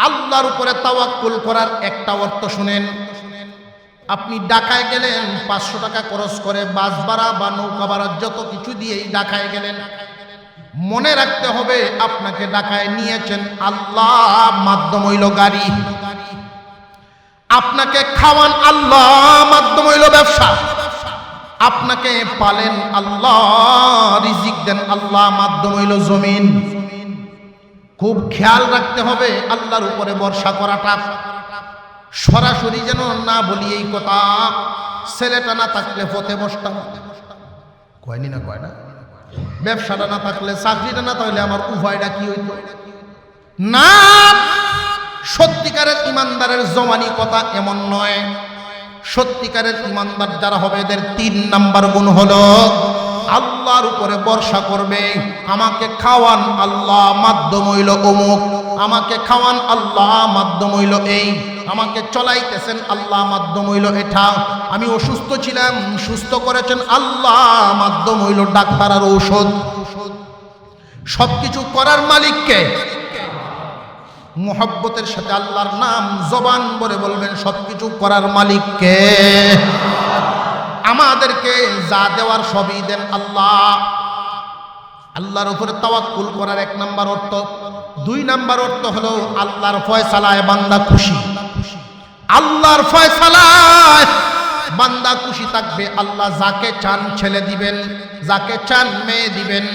আল্লাহর উপরে তাওয়াক্কুল করার একটা অর্থ শুনেন। আপনি ঢাকায় গেলেন, 500 টাকা খরচ করে বাস ভাড়া বা নৌকা ভাড়া যত কিছু দিয়েই ঢাকায় গেলেন, মনে রাখতে হবে আপনাকে ঢাকায় নিয়েছেন আল্লাহ, মাধ্যম হইল গাড়ি। আপনাকে খাওয়ান আল্লাহ, মাধ্যম হইল ব্যবসা। আপনাকে পালেন আল্লাহ, রিজিক দেন আল্লাহ, মাধ্যম হইল জমিন। খুব খেয়াল রাখতে হবে আল্লাহর উপরে ভরসা করাটা। সরাসরি যেন না বলি এই কথা, ছেলেটা না থাকলে পথে বসতাম, কয়নি না কয় না, ব্যবসাটা না থাকলে, চাকরিটা না থাকলে আমার উভয়টা কি হইত না। সত্যিকারের ইমানদারের জমানি কথা এমন নয়। সত্যিকারের ইমানদার যারা হবে এদের 3 নাম্বার গুণ হলো আল্লাহর উপরে ভরসা করবে। আমাকে খাওয়ান আল্লাহ, মাধ্যম হইল অমুক, আমাকে খাওয়ান আল্লাহ, মাধ্যম হইল এই, আমাকে চলাইতেছেন আল্লাহ, মাধ্যম হইল এটা, আমি অসুস্থ ছিলাম, সুস্থ করেছেন আল্লাহ, মাধ্যম হইল ডাক্তার আর ঔষধ। সবকিছু করার মালিককে। মুহাব্বতের সাথে আল্লাহর নাম জবান ভরে বলবেন, সবকিছু করার মালিককে। আমাদেরকে যা দেওয়ার সবই দেন আল্লাহ। আল্লাহর উপরে তাওয়াক্কুল করার 1 নাম্বার অর্থ। 2 নাম্বার অর্থ হলো আল্লাহর ফয়সালায় বান্দা খুশি। আল্লাহর ফয়সালায় বান্দা খুশি থাকবে। আল্লাহ যাকে চান ছেলে দিবেন, যাকে চান মেয়ে দিবেন,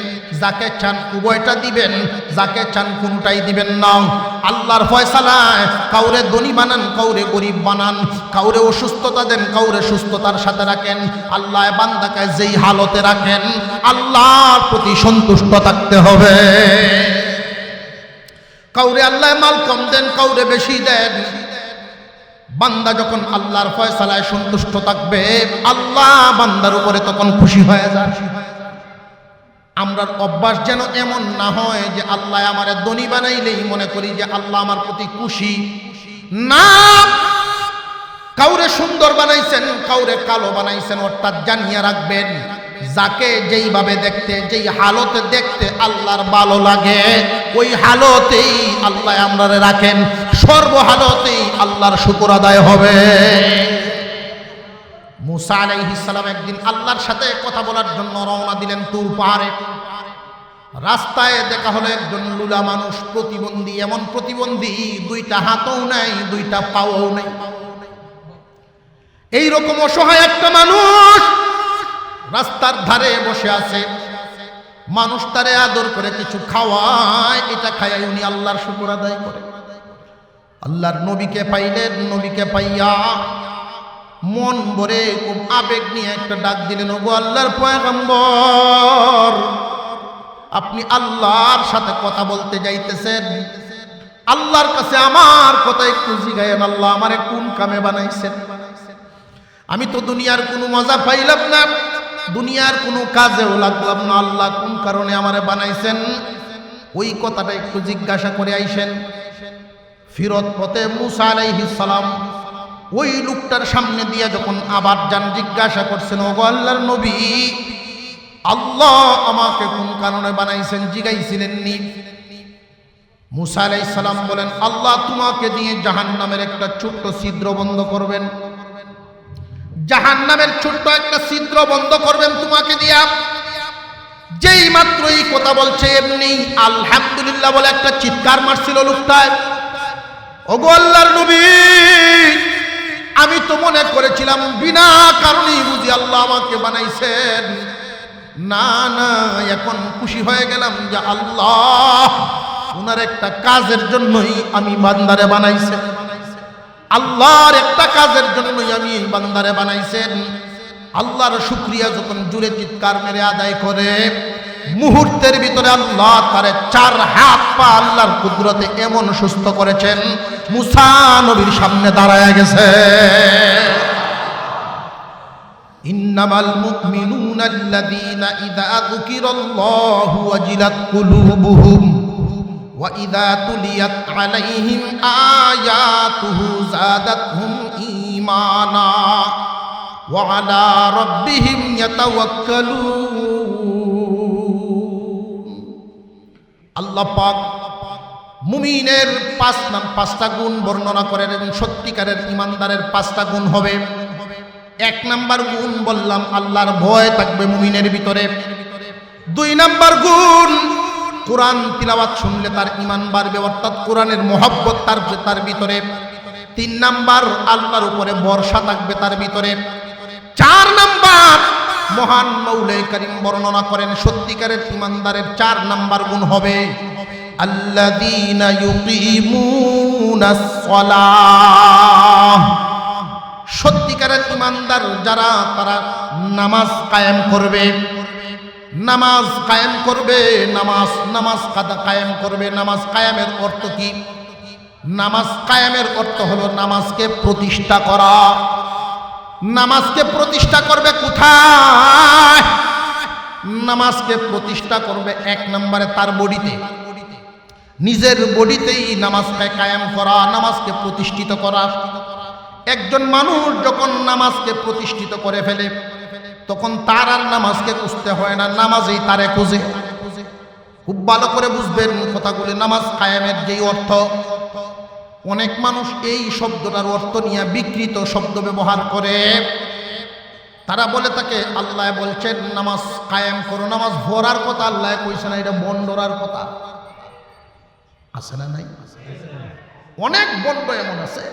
যাকে চান উভয়টা দিবেন, যাকে চান কোনটাই দিবেন না। আল্লাহর ফয়সালায় কাউরে ধনী বানান, কাউরে গরিব বানান, কাউরে অসুস্থতা দেন, কাউরে সুস্থতার সাথে রাখেন। আল্লাহ বান্দাকে যেই হালতে রাখেন আল্লাহর প্রতি সন্তুষ্ট থাকতে হবে। কাউরে আল্লাহ মাল কম দেন, কাউরে বেশি দেন, বান্দা যখন আল্লাহর ফয়সালায় সন্তুষ্ট থাকবে আল্লাহ বান্দার উপরে তখন খুশি হয়ে যায়। আমরা অভ্যাস যেন এমন না হয় যে আল্লাহ আমারে ধনী বানাইলেই মনে করি যে আল্লাহ আমার প্রতি খুশি না। কাউরে সুন্দর বানাইছেন, কাউরে কালো বানাইছেন, অর্থাৎ জানিয়ে রাখবেন যাকে যেইভাবে দেখতে, যেই হালতে দেখতে আল্লাহর ভালো লাগে ওই হালতেই আল্লাহ আমরারে রাখেন। সর্বহালতেই আল্লাহর শুকর আদায় হবে। মুসা আলাইহিস সালাম একদিন আল্লাহর সাথে কথা বলার জন্য রওনা দিলেন তুর পাহাড়ে। রাস্তায় দেখা হলো একজন লুলা মানুষ, প্রতিবন্ধী, এমন প্রতিবন্ধী 2টা হাতও নাই, 2টা পাও নাই। এইরকম অসহায় একটা মানুষ রাস্তার ধারে বসে আছে। মানুষ তারে আদর করে কিছু খাওয়ায়, এটা খাইয়া উনি আল্লাহর শুকর আদায় করে। আল্লাহর নবীকে পাইলেন, নবীকে পাইয়া মন ভরে খুব আবেগ নিয়ে একটা ডাক দিলেন, ওগো আল্লাহর পয়গম্বর, আপনি আল্লাহর সাথে কথা বলতে যাইতেছেন, আল্লাহর কাছে আমার কথা একটু জিগায়েন, আল্লাহ আমারে কোন কামে বানাইছেন? আমি তো দুনিয়ার কোনো মজা পাইলাম না, দুনিয়ার কোনো কাজেও লাগলাম না, আল্লাহ কোন কারণে আমারে বানাইছেন ওই কথাটা একটু জিজ্ঞাসা করে আইসেন। ফিরত পথে মুসা আলাইহিস সালাম ওই লোকটার সামনে দিয়ে যখন আবার যান, জিজ্ঞাসা করছেন, ওগো আল্লাহর নবী, আল্লাহ আমাকে কোন কারণে বানাইছেন জিগাইছিলেন নি? মুসা আলাইহিস সালাম বলেন, আল্লাহ তোমাকে দিয়ে জাহান্নামের একটা ছোট্ট ছিদ্র বন্ধ করবেন, জাহান্নামের ছোট্ট একটা ছিদ্র বন্ধ করবেন তোমাকে দিয়া। যেই মাত্র এই কথা বলছে এমনি আলহামদুলিল্লাহ বলে একটা চিৎকার মারছিল লোকটায়। ওগো আল্লাহর নবী, আমি তো মনে করেছিলাম বিনা কারণেই বুঝি আল্লাহ আমাকে বানাইছেন। না না, এখন খুশি হয়ে গেলাম যে আল্লাহ ওনার একটা কাজের জন্যই আমি বান্দারে বানাইছেন, আল্লাহর একটা কাজের জন্যই আমি এই বান্দারে বানাইছেন। আল্লাহর শুকরিয়া যখন জুড়ে চিৎকার মেরে আদায় করে, মুহূর্তের ভিতরে আল্লাহ তারে 4 হাত পা আল্লাহর কুদরতে এমন সুস্থ করেছেন, মুসা নবীর সামনে দাঁড়ায় গেছে। ইন্নামাল মুমিনুনা আল্লাযীনা ইযা যুকিরাল্লাহু ওয়াজিলাত কুলুবুহুম ওয়া ইযা তুলিয়াত আলাইহিম আয়াতুহু যাদাতহুম ঈমানা ওয়া আলা রাব্বিহিম ইয়াতাওয়াক্কালুন। আল্লাহ পাক মুমিনের 5টা গুণ বর্ণনা করেন এবং সত্যিকারের ইমানদারের 5টা গুণ হবে। 1 নাম্বার গুণ বললাম, আল্লাহর ভয় থাকবে মুমিনের ভিতরে। 2 নাম্বার গুণ, কোরআন তিলাওয়াত শুনলে তার ঈমান বাড়বে, অর্থাৎ কোরআনের মহব্বত তার ভিতরে। 3 নাম্বার, আল্লাহর উপরে ভরসা থাকবে তার ভিতরে। 4 নাম্বার, মহান মৌলাই কারীম বর্ণনা করেন সত্যিকারের ঈমানদারের 4 নাম্বার গুণ হবে আল্লাযীনা ইউকিমুনাস সালাহ। সত্যিকারের ঈমানদার যারা, তারা নামাজ কায়েম করবে, নামাজ কায়েম করবে, নামাজ কায়েম করবে। নামাজ কায়েমের অর্থ কি? নামাজ কায়েমের অর্থ হলো নামাজকে প্রতিষ্ঠা করা। নামাজকে প্রতিষ্ঠা করবে কোথায়? নামাজকে প্রতিষ্ঠা করবে 1 নম্বরে তার বডিতে, নিজের বডিতেই নামাজকে কায়েম করা, নামাজকে প্রতিষ্ঠিত করা। একজন মানুষ যখন নামাজকে প্রতিষ্ঠিত করে ফেলে, তখন তার আর নামাজকে খুঁজতে হয় না, নামাজেই তারে খুঁজে। খুব ভালো করে বুঝবেন কথাগুলি। নামাজ কায়েমের যেই অর্থ, অনেক মানুষ এই শব্দটার অর্থ নিয়ে বিকৃত শব্দ ব্যবহার করে। তারা বলে থাকে আল্লাহ বলছেন নামাজ কায়েম করো, নামাজ ভরার কথা আল্লাহ কইছে না, এটা বন্ডরার কথা। আছে না নাই? অনেক বন্ড এমন আছে,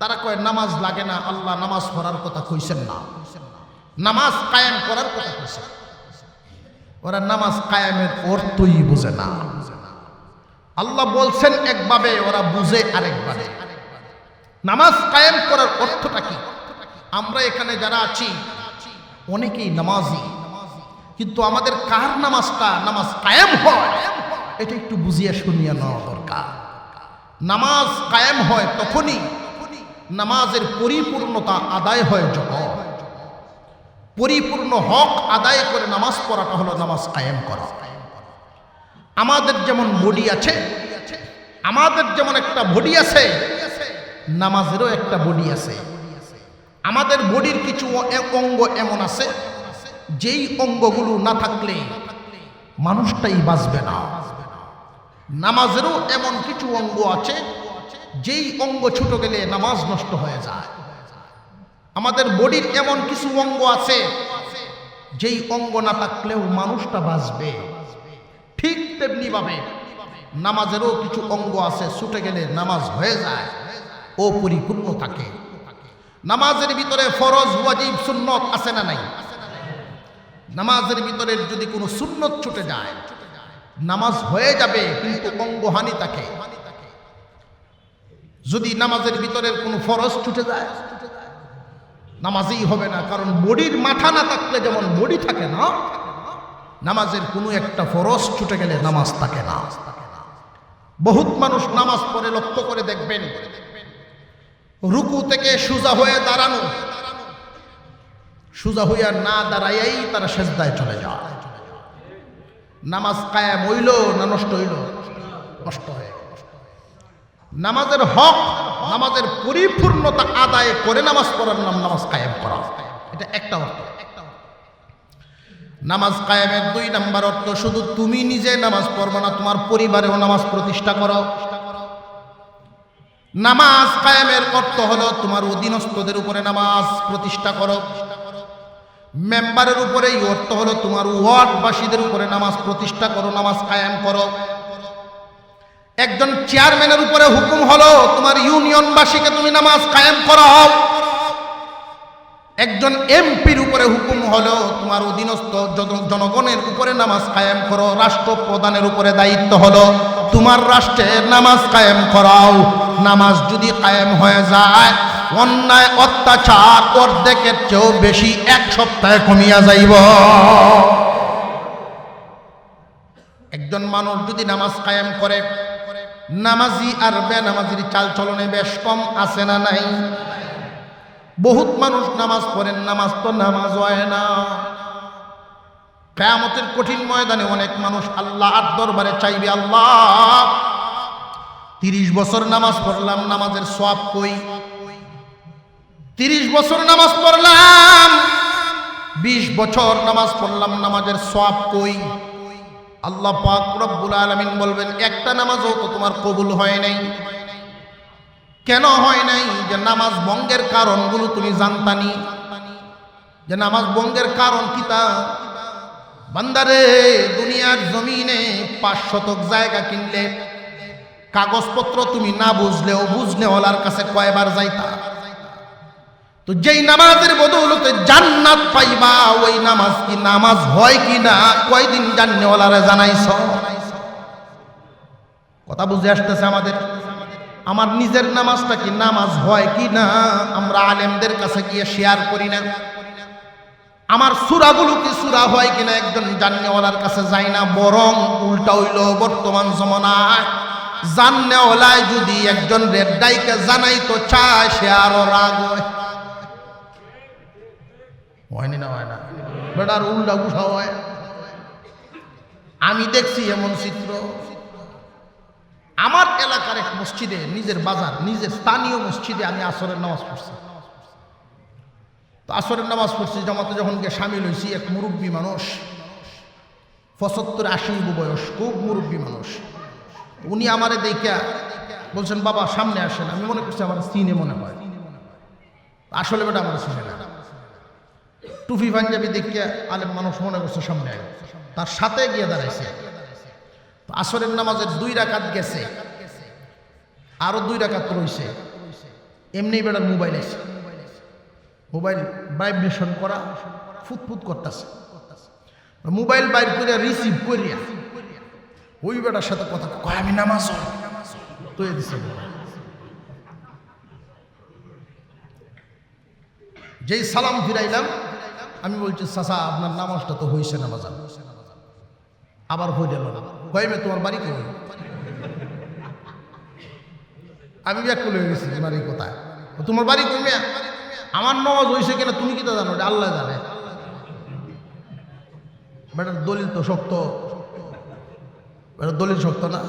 তারা কয় নামাজ লাগে না, আল্লাহ নামাজ পড়ার কথা কইছেন না, নামাজ কায়েম করার কথা কইছেন। ওরা নামাজ কায়েমের অর্থই বুঝে না। আল্লাহ বলছেন একভাবে, ওরা বুঝে আরেকভাবে। নামাজ কায়েম করার অর্থটা কি? আমরা এখানে যারা আছি অনেকেই নামাজি, কিন্তু আমাদের কার নামাজটা নামাজ কায়েম হয় এটা একটু বুঝিয়ে শুনিয়ে নেওয়া দরকার। নামাজ কায়েম হয় তখনই, নামাজের পরিপূর্ণতা আদায় হয় যখন, পরিপূর্ণ হক আদায় করে নামাজ পড়াটা হলো নামাজ কায়েম করা। আমাদের যেমন বডি আছে, আমাদের যেমন একটা বডি আছে, নামাজেরও একটা বডি আছে। আমাদের বডির কিছু অঙ্গ এমন আছে যেই অঙ্গগুলো না থাকলে মানুষটাই বাঁচবে না। নামাজেরও এমন কিছু অঙ্গ আছে যেই অঙ্গ ছুটে গেলে নামাজ নষ্ট হয়ে যায়। আমাদের বডির এমন কিছু অঙ্গ আছে যেই অঙ্গ না থাকলেও মানুষটা বাঁচবে। ঠিক তেমনি ভাবে নামাজেরও কিছু অঙ্গ আছে, ছুটে গেলে নামাজ হয়ে যায়, ও পরিপূর্ণ থাকে। নামাজের ভিতরে ফরজ, ওয়াজিব, সুন্নত আছে না নাই? নামাজের ভিতরে যদি কোনো সুন্নত ছুটে যায় নামাজ হয়ে যাবে, কিন্তু অঙ্গহানি থাকে। যদি নামাজের ভিতরের কোনো ফরজ ছুটে যায় নামাজই হবে না, কারণ বডির মাথা না থাকলে যেমন বডি থাকে না, নামাজের কোনো একটা ফরজ ছুটে গেলে নামাজ থাকে না। বহুত মানুষ নামাজ পড়ে, লক্ষ্য করে দেখবেন, রুকু থেকে সোজা হয়ে দাঁড়ানো, সোজা হইয়া না দাঁড়াইয়াই তারা সেজদায় চলে যায়। নামাজ কায়েম হইল না নষ্ট হইল? নষ্ট হয়ে। নামাজের হক, নামাজের পরিপূর্ণতা আদায় করে নামাজ পড়ার নাম নামাজ কায়েম করা। এটা একটা অর্থ। নামাজ কায়েমের 2 নম্বর অর্থ, শুধু তুমি নিজে নামাজ পড়বে না, তোমার পরিবারেও নামাজ প্রতিষ্ঠা করো। নামাজ কায়েমের অর্থ হলো তোমার অধীনস্থদের উপরে নামাজ প্রতিষ্ঠা করো। মেম্বারের উপরে এই অর্থ হলো তোমার ওয়ার্ডবাসীদের উপরে নামাজ প্রতিষ্ঠা করো, নামাজ কায়েম করো। একজন চেয়ারম্যানের উপরে হুকুম হলো তোমার ইউনিয়নবাসীকে তুমি নামাজ কায়েম করাও। একজন এমপির উপরে হুকুম হলো তোমার অধীনস্থ জনগণের উপরে নামাজ কায়েম করো। রাষ্ট্রপ্রধানের উপরে দায়িত্ব হলো তোমার রাষ্ট্রের নামাজ কায়েম করাও। নামাজ যদি কায়েম হয়ে যায়, অন্যায় অত্যাচার অর্ধেকের চেয়েও বেশি এক সপ্তাহে কমিয়া যাইব। একজন মানুষ যদি নামাজ কায়েম করে, নামাজি আর বেনামাজির চালচলনে বেশ কম আছে না নাই? বহুত মানুষ নামাজ পড়েন, নামাজ তো নামাজ হয় না। কিয়ামতের কঠিন ময়দানে অনেক মানুষ আল্লাহর দরবারে চাইবে, আল্লাহ 30 বছর নামাজ পড়লাম, নামাজের সওয়াব কই? 30 বছর নামাজ পড়লাম, 20 বছর নামাজ পড়লাম, নামাজের সওয়াব কই? আল্লাহ পাক রব্বুল আলামিন বলবেন, একটা নামাজও তো তোমার কবুল হয় নাই। কেন হয় নাই? যে নামাজ ভঙ্গের কারণগুলো তুমি জানতানি, যে নামাজ ভঙ্গের কারণ কিতা। বান্দারে, দুনিয়ার জমিনে 5 শতক জায়গা কিনলে কাগজপত্র তুমি না বুঝলেও বুঝনেওয়ালার কাছে কয়বার যাইতা? তো যেই নামাজের বদৌলতে জান্নাত পাইবা, ওই নামাজ কি নামাজ হয় কি না কয়দিন জান্নেওয়ালারে জানাইছ? কথা বুঝে আসতেছে আমাদের? আমার নিজের নামাজটা কি নামাজ হয় কি না আমরা আলেমদের কাছে গিয়ে শেয়ার করি না? আমার সূরাগুলো কি সূরা হয় কিনা একজন জান্নেওয়ালার কাছে যাই না। বরং উল্টা হইল, বর্তমান জমানায় জান্নেওয়ালায় যদি একজন রেড ডাইকে জানাইতো চায়, সে আরো রাগ হয়নি না? হয় না বেটার উল্টা গুঠা হয়। আমি দেখছি এমন চিত্র। আমার এলাকার এক মসজিদে, নিজের বাজার, নিজের স্থানীয় মসজিদে আমি আসরের নামাজ পড়ছি। তো আসরের নামাজ পড়ছি, জামাতে যখন গিয়ে সামিল হয়েছি, এক মুরব্বী মানুষ, 75-80 বয়স, খুব মুরব্বী মানুষ। উনি আমারে দেখে বলছেন, বাবা সামনে আসেন। আমি মনে করছি আমার সিনে মনে হয়, আসলে বেটা আমার সিনে না। টুপি পাঞ্জাবি দেখে আলেম মানুষ মনে করছে সামনে, তার সাথে গিয়ে দাঁড়াইছে। আসরের নামাজের 2 রাকাত গেছে, আরো 2 রাকাত রয়েছে। এমনি বেটার মোবাইল আছে, মোবাইল ভাইব্রেশন করা, ফুটফুট করতেছে। মোবাইল বাইর করে রিসিভ করিয়া ওই বেটার সাথে কথা কয়, আমি নামাজ তো দিছে। যেই সালাম ফিরাইলাম, আমি বলছি, চাচা আপনার নামাজটা তো হয়েছে নামাজ। আবার হয়ে গেল না। কয়মে তোমার বাড়ি কই? আমি ব্যাকুল হয়ে গেছি, বাড়ি কোথায়? তোমার বাড়ি কমে? আমার নামাজ হয়েছে কিনা তুমি কি তা জানো? আল্লাহ জানে। বেটার দলিল তো শক্ত, বেটার দলিল শক্ত না।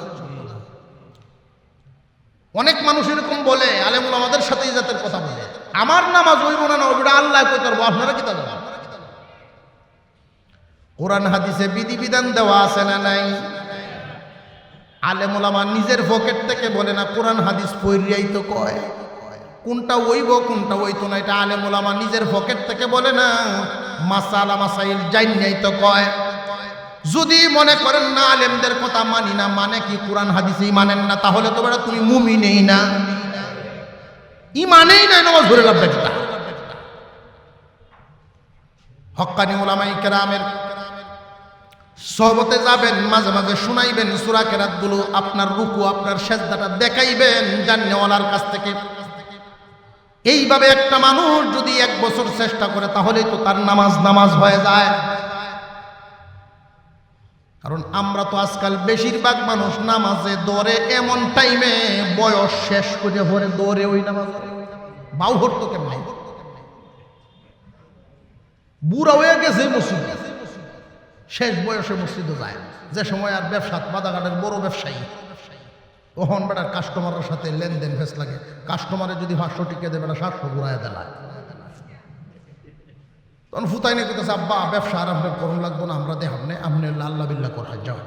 অনেক মানুষ এরকম বলে, আলেমুল আমাদের সাথেই জাতের কথা বলে, আমার নামাজ হইব না, ওটা আল্লাহ কই করবো, আপনারা কি তা জানেন? কোরআন হাদিসে বিধিবিধান দেওয়া আছে না নাই? আলেম ওলামা নিজের পকেট থেকে বলে না, কোরআন হাদিস পড়িয়াই তো কয়। কোনটা ওইব কোনটা ওইতো না, এটা আলেম ওলামা নিজের পকেট থেকে বলে না, মাসালা মাসাইল জাইনাই তো কয়। যদি মনে করেন না আলেমদের কথা মানি না, মানে কি কোরআন হাদিসই মানেন না, তাহলে তো বেটা তুমি মুমিনই না, ইমানেই নাই, নামাজ ধরে লাভ বেটা। হক্কানি উলামায়ে কেরামের সহবতে যাবেন, মাঝে মাঝে শুনাইবেন সূরা কেরাতগুলো, আপনার রুকু আপনার সেজদাটা দেখাইবেন জান্নেওয়ালার কাছ থেকে। এইভাবে একটা মানুষ যদি 1 বছর চেষ্টা করে, তাহলেই তো তার নামাজ নামাজ হয়ে যায়। কারণ আমরা তো আজকাল বেশিরভাগ মানুষ নামাজে দৌড়ে, এমন টাইমে বয়স শেষ করে ভরে দৌড়ে ওই নামাজ বাউ হতো কেমন, বুড়া হয়ে গেছে মসজিদে, শেষ বয়সে মসজিদে যায়, যে সময় আর ব্যবসা বাদাঘাটের বড় ব্যবসায়ী, তখন বেটার কাস্টমারের সাথে লেনদেন ফেস লাগে। কাস্টমারে যদি 500 টিকে দেবে না, 700 ঘুরায় দেয়। তখন ফুতাই নিয়ে কোথাছে, আব্বা ব্যবসা আর আপনার করুন লাগবো না, আমরা দেখাব না, আপনি আল্লাহ বিল্লাহ করা যাও।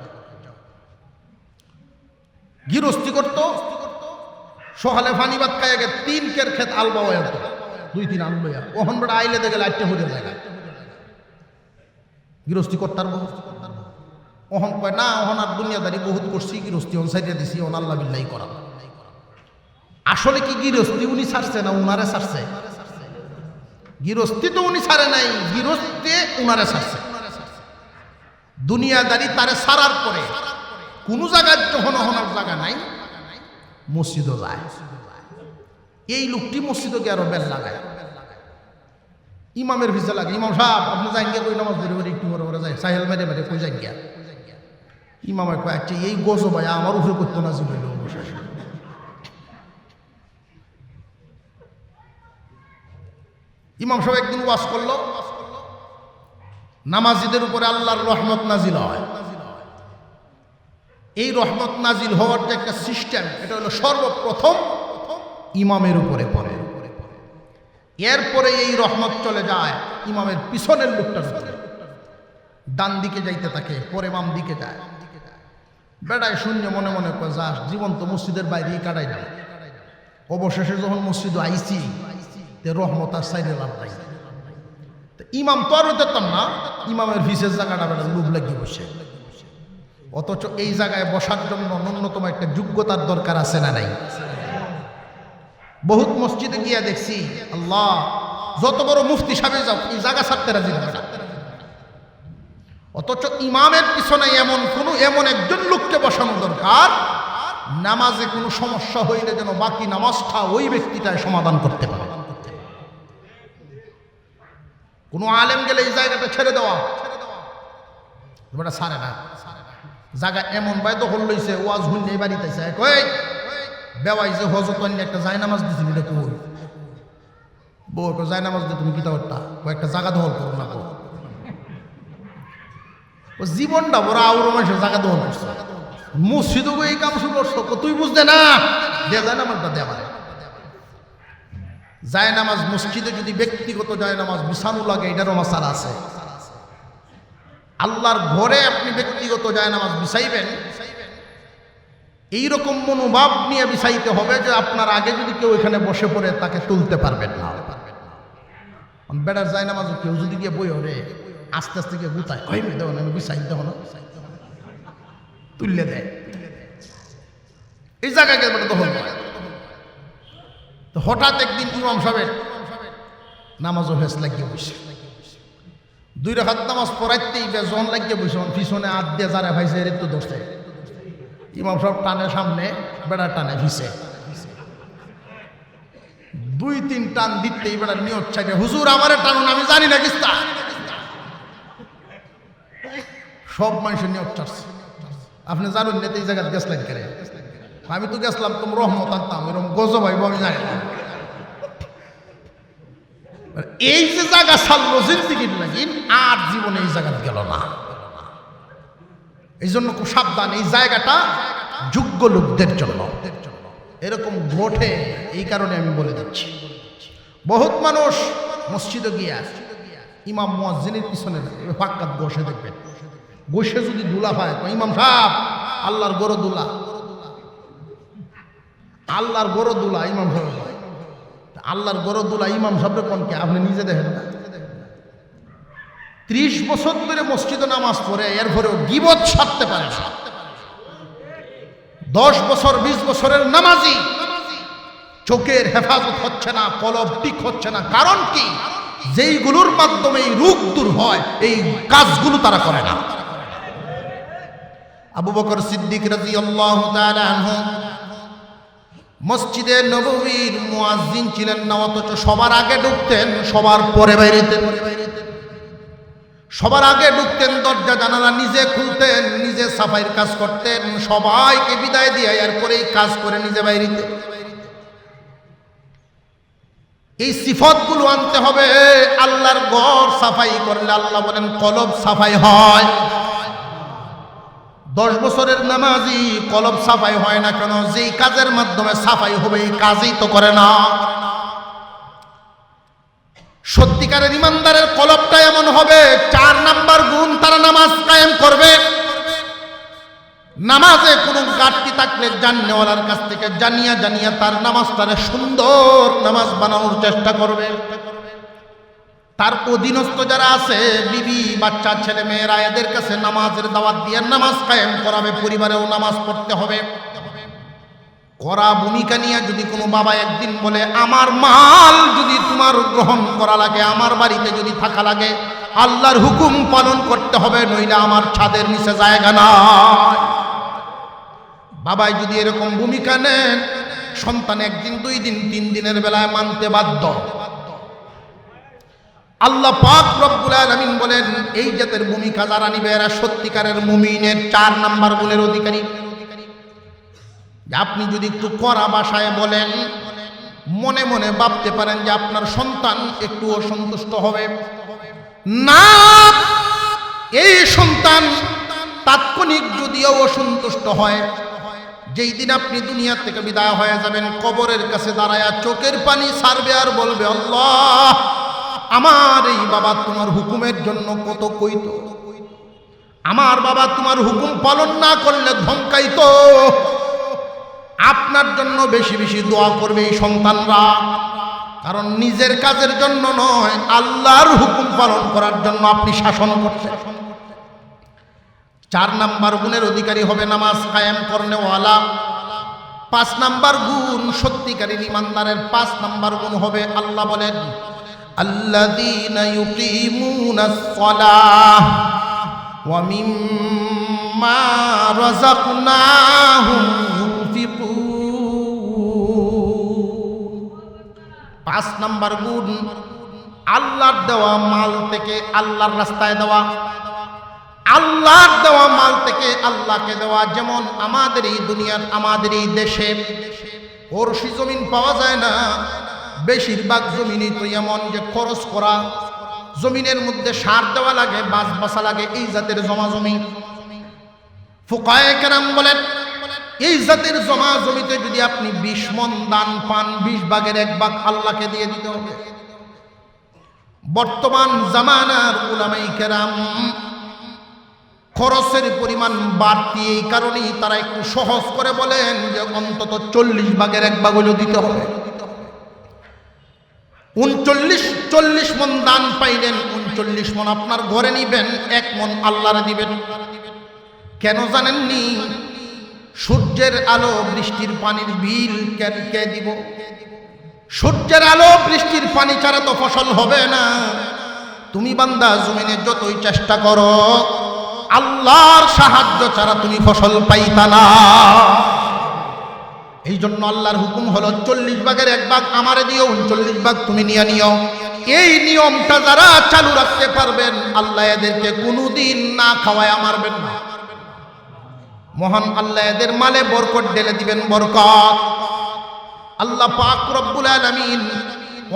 গৃহস্থী করতো, সকালে ফানি ভাত খাই আগে 3 কের ক্ষেত আলবা হয়ে হতো, 2-3 আনলো। ওখান বেটা আইলে দেখে লাইটটা হয়ে যায়, গৃহস্থী করতার ওহন কয় না, ওহন আর দুনিয়াদারি বহুত করছি, গৃহস্থী ওন সাইডে দিছি, ওন আল্লাহ বিল্লাহি করা। আসলে কি গৃহস্থী উনি ছাড়ছে না উনারে ছাড়ছে? গৃহস্থী তো উনি ছাড়ে নাই, গৃহস্থী উনারে ছাড়ছে। দুনিয়াদারি তারে ছাড়ার পরে কোন জায়গায় যখন হনার জায়গা নাই, মসজিদও যায়। এই লোকটি মসজিদে গিয়ে আরো বেল লাগায়, ইমামের ভিসা লাগে। ইমাম সাহেব আপনি যাইন গিয়া কই নামাজ পড়ে একটু বড় বড় যায়, সাহেল মেরে মেরে কই যাইন গিয়া। ইমামের কয় আচ্ছা এই গজো ভাই আমার উপরে করতো না ছিল। ইমাম সাহেব একদিন ওয়াজ করলো, নামাজিদের উপরে আল্লাহর রহমত নাজিল হয়। এই রহমত নাজিল হওয়ার যে একটা সিস্টেম, এটা হলো সর্বপ্রথম ইমামের উপরে পড়ে, এরপরে এই রহমত চলে যায় ইমামের পিছনের লোকটার উপরে। ডান দিকে যাইতে থাকে, পরে বাম দিকে যায়। বেড়ায় শূন্য মনে মনে কয় যা জীবন তো মসজিদের বাইরেই কাটাই যায়। অবশেষে যখন মসজিদ আইসি, রহমত আর সাইডে লাভ নাই। ইমাম তো আরও দেখতাম না, ইমামের ভিসের জায়গাটা বেড়া লোভ লাগিয়ে বসে। অথচ এই জায়গায় বসার জন্য ন্যূনতম একটা যোগ্যতার দরকার আছে না নাই? বহুত মসজিদে গিয়া দেখছি, আল্লাহ যত বড় মুফতি সাহেব যাও, এই জায়গা ছাড়তে রাজি হবে না। অথচ ইমামের পিছনে এমন একজন লোককে বসানো দরকার, নামাজে কোনো সমস্যা হইলে যেন বাকি নামাজটা ওই ব্যক্তিটাই সমাধান করতে পারে। কোনো আলেম গেলে এই জায়গাটা ছেড়ে দেওয়া, ছাড়ে না। জায়গা এমন ভাই দখল লইছে, ওয়াজ হুন নেই বাড়িতে কই বেওয়াই যে হজরত একটা জায় নামাজ দিছিল, এটা কই বউ জায় নামাজ দিয়ে তুমি কিতা করতা, একটা জায়গা দখল করো না। ও জীবনটা বড় আউর মানুষের জায়গা দখল করছে, মসজিদ এই কাম শুরু করছো, তুই বুঝতে না দে যায় নামাজটা দে আমারে। যায় নামাজ মসজিদে যদি ব্যক্তিগত যায় নামাজ বিছানো লাগে, এটারও মাসালা আছে। আল্লাহর ঘরে আপনি ব্যক্তিগত যায় নামাজ বিছাইবেন, এইরকম মনোভাব নিয়ে বিছাইতে হবে যে আপনার আগে যদি কেউ এখানে বসে পড়ে তাকে তুলতে পারবেন না। বেড়ার যায় নামাজ কেউ যদি গিয়ে বই হরে আস্তে আস্তে গিয়ে গুতায় কই দেও না, বিছাইতে হলো তুললে দেয়, এই জায়গায় দখল করে। তো হঠাৎ একদিন ইমাম সাহেবের নামাজও ফেস লাগিয়ে বসে, 2 রাকাত নামাজ পড়াইতেই বেজন লাগিয়ে বসে, পিছনে হাত দিয়ে যারা ভাইছে এর একটু দোষে। ইমাম সাহেব টানে সামনে, বেড়া টানে ভিসে, 2-3 টান দিতেই বেড়ার নিয়ত চাইবে, হুজুর আমারে টানুন, আমি জানি না কিস্তা। সব মানুষের নিয়ত চাচ্ছে, আপনি জানুন না এই জায়গায় গেছলেন কেন? আমি তো গেছিলাম তুমি রহমত আনতাম, এরকম গজব হইব আমি জানি না। এই যে জায়গা ছাড়লো জিন্দিগির লাগি, আর জীবনে এই জায়গা গেল না। এই জন্য খুব সাবধান, এই জায়গাটা যোগ্য লোকদের জন্য। এরকম ঘটে, এই কারণে আমি বলে দিচ্ছি। বহুত মানুষ মসজিদে গিয়া ইমাম মুয়াজ্জিনের পিছনে ফাঁকাত বসে দেখবেন, বসে যদি দুলা পায় তো ইমাম সাহেব আল্লাহর গরো দুলা, আল্লাহর গরো দুলা ইমাম সাহেব, আল্লাহর গরো দুলা ইমাম সাহেবের কোনকে আপনি নিজে দেখেন না? 30 বছর ধরে মসজিদে নামাজ পড়ে এরপরেও গীবত ছাড়তে পারে না। 10 বছর 20 বছরের নামাজি, চোখের হেফাজত হচ্ছে না, কলব ঠিক হচ্ছে না। কারণ কি? যেইগুলোর মাধ্যমে এই রোগ দূর হয়, এই কাজগুলো তারা করে না। আবু বকর সিদ্দিক রাদিয়াল্লাহু তাআলা আনহু মসজিদে নববীর মুয়াজ্জিন ছিলেন না, অথচ সবার আগে ঢুকতেন, সবার পরে বাইরেতেন। সবার আগে ঢুকতেন, দরজা জানালা নিজে খুলতেন, নিজে সাফাইয়ের কাজ করতেন, সবাইকে বিদায় দিয়ে এরপরেই কাজ করে নিজে বাইরেতেন। এই সিফাতগুলো আনতে হবে। আল্লাহর ঘর সাফাই করলে আল্লাহ বলেন কলব সাফাই হয়। 10 বছরের নামাজি কলব সাফাই হয় না কেন? যেই কাজের মাধ্যমে সাফাই হবে এই কাজই তো করে না। সত্যিকারের ইমানদারের কলবটা এমন হবে, 4 নাম্বার গুণ, তারা নামাজ কায়েম করবে। নামাজে কোনো ঘাটতি থাকলে জাননেওয়ালার কাছ থেকে জানিয়া তার নামাজটারে সুন্দর নামাজ বানানোর চেষ্টা করবে। তার অধীনস্থ যারা আছে, বিবি বাচ্চা ছেলে মেয়েরা, এদের কাছে নামাজের দাওয়াত দিয়ে নামাজ কায়েম করাবে, পরিবারেও নামাজ পড়তে হবে। করা ভূমিকা নিয়ে যদি কোনো বাবা একদিন বলে আমার মাল যদি তোমার গ্রহণ করা লাগে, আমার বাড়িতে যদি থাকা লাগে, আল্লাহর হুকুম পালন করতে হবে, নইলে আমার ছাদের নিচে জায়গা নাই। বাবাই যদি এরকম ভূমিকা নেন, সন্তান একদিন, 2 দিন, 3 দিনের বেলায় মানতে বাধ্য। আল্লাহ পাক রব্বুল আলামিন বলেন, এই জাতের ভূমিকা যারা নিবে এরা সত্যিকারের মুমিনের 4 নাম্বার গুণের অধিকারী। আপনি যদি একটু কড়া ভাষায় বলেন, মনে মনে ভাবতে পারেন যে আপনার সন্তান একটু অসন্তুষ্ট হবে না, এই সন্তান তাৎক্ষণিক যদিও অসন্তুষ্ট হয়, যেই দিন আপনি দুনিয়া থেকে বিদায় হয়ে যাবেন, কবরের কাছে দাঁড়ায়া চোখের পানি ছাড়বে আর বলবে, আল্লাহ আমার এই বাবা তোমার হুকুমের জন্য কত কইত, আমার বাবা তোমার হুকুম পালন না করলে ধমকাইতো। আপনার জন্য বেশি বেশি দোয়া করবে এই সন্তানরা, কারণ নিজের কাজের জন্য নয়, আল্লাহর হুকুম পালন করার জন্য আপনি শাসন করছেন। 4 নাম্বার গুণের অধিকারী হবে নামাজ কায়েম করনেওয়ালা। 5 নাম্বার গুণ সত্যিকারী ঈমানদারের 5 নাম্বার গুণ হবে, আল্লাহ বলেন আল্লাযীনা ইউকিমুনাস সালাহ ওয়া মিম্মা রাযাকনাহুম ইউনফিকুন। 5 নাম্বার গুণ আল্লাহর দেওয়া মাল থেকে আল্লাহর রাস্তায় দেওয়া, আল্লাহর দেওয়া মাল থেকে আল্লাহকে দেওয়া। যেমন আমাদের এই দুনিয়ার, আমাদের এই দেশে ওরসি জমিন পাওয়া যায় না, বেশিরভাগ জমিনই তো এমন যে খরচ করা, জমিনের মধ্যে সার দেওয়া লাগে, বাস বাসা লাগে, এই জাতের জমা জমি। ফুকায়ে কেরাম বলেন, এই জাতের জমা জমিতে যদি আপনি 20 মণ দান পান, 20 ভাগের 1 ভাগ আল্লাহকে দিয়ে দিতে হবে। বর্তমান জামানার উলামায়ে কেরাম খরচের পরিমাণ বাড়তি, এই কারণেই তারা একটু সহজ করে বলেন যে অন্তত 40 ভাগের 1 ভাগ হলেও দিতে হবে। 40 মণ দান পাইলেন, 39 মণ আপনার ঘরে নিবেন, 1 মণ আল্লাহরে দিবেন। কেন জানেননি? সূর্যের আলো বৃষ্টির পানির বিল কে দিব? সূর্যের আলো বৃষ্টির পানি ছাড়া তো ফসল হবে না। তুমি বান্দা জমিনে যতই চেষ্টা করো, আল্লাহর সাহায্য ছাড়া তুমি ফসল পাইতা না। এই জন্য আল্লাহর হুকুম হলো 40 ভাগের 1 ভাগ আমারে দিও, 39 ভাগ তুমি নিয়ে নিও। এই নিয়মটা যারা চালু রাখতে পারবেন, আল্লাহ এদেরকে কোনোদিন না খাওয়ায় মারবেন না। মহান আল্লাহ এদের মালে বরকত ঢেলে দিবেন, বরকত। আল্লাহ পাক রব্বুল আলামিন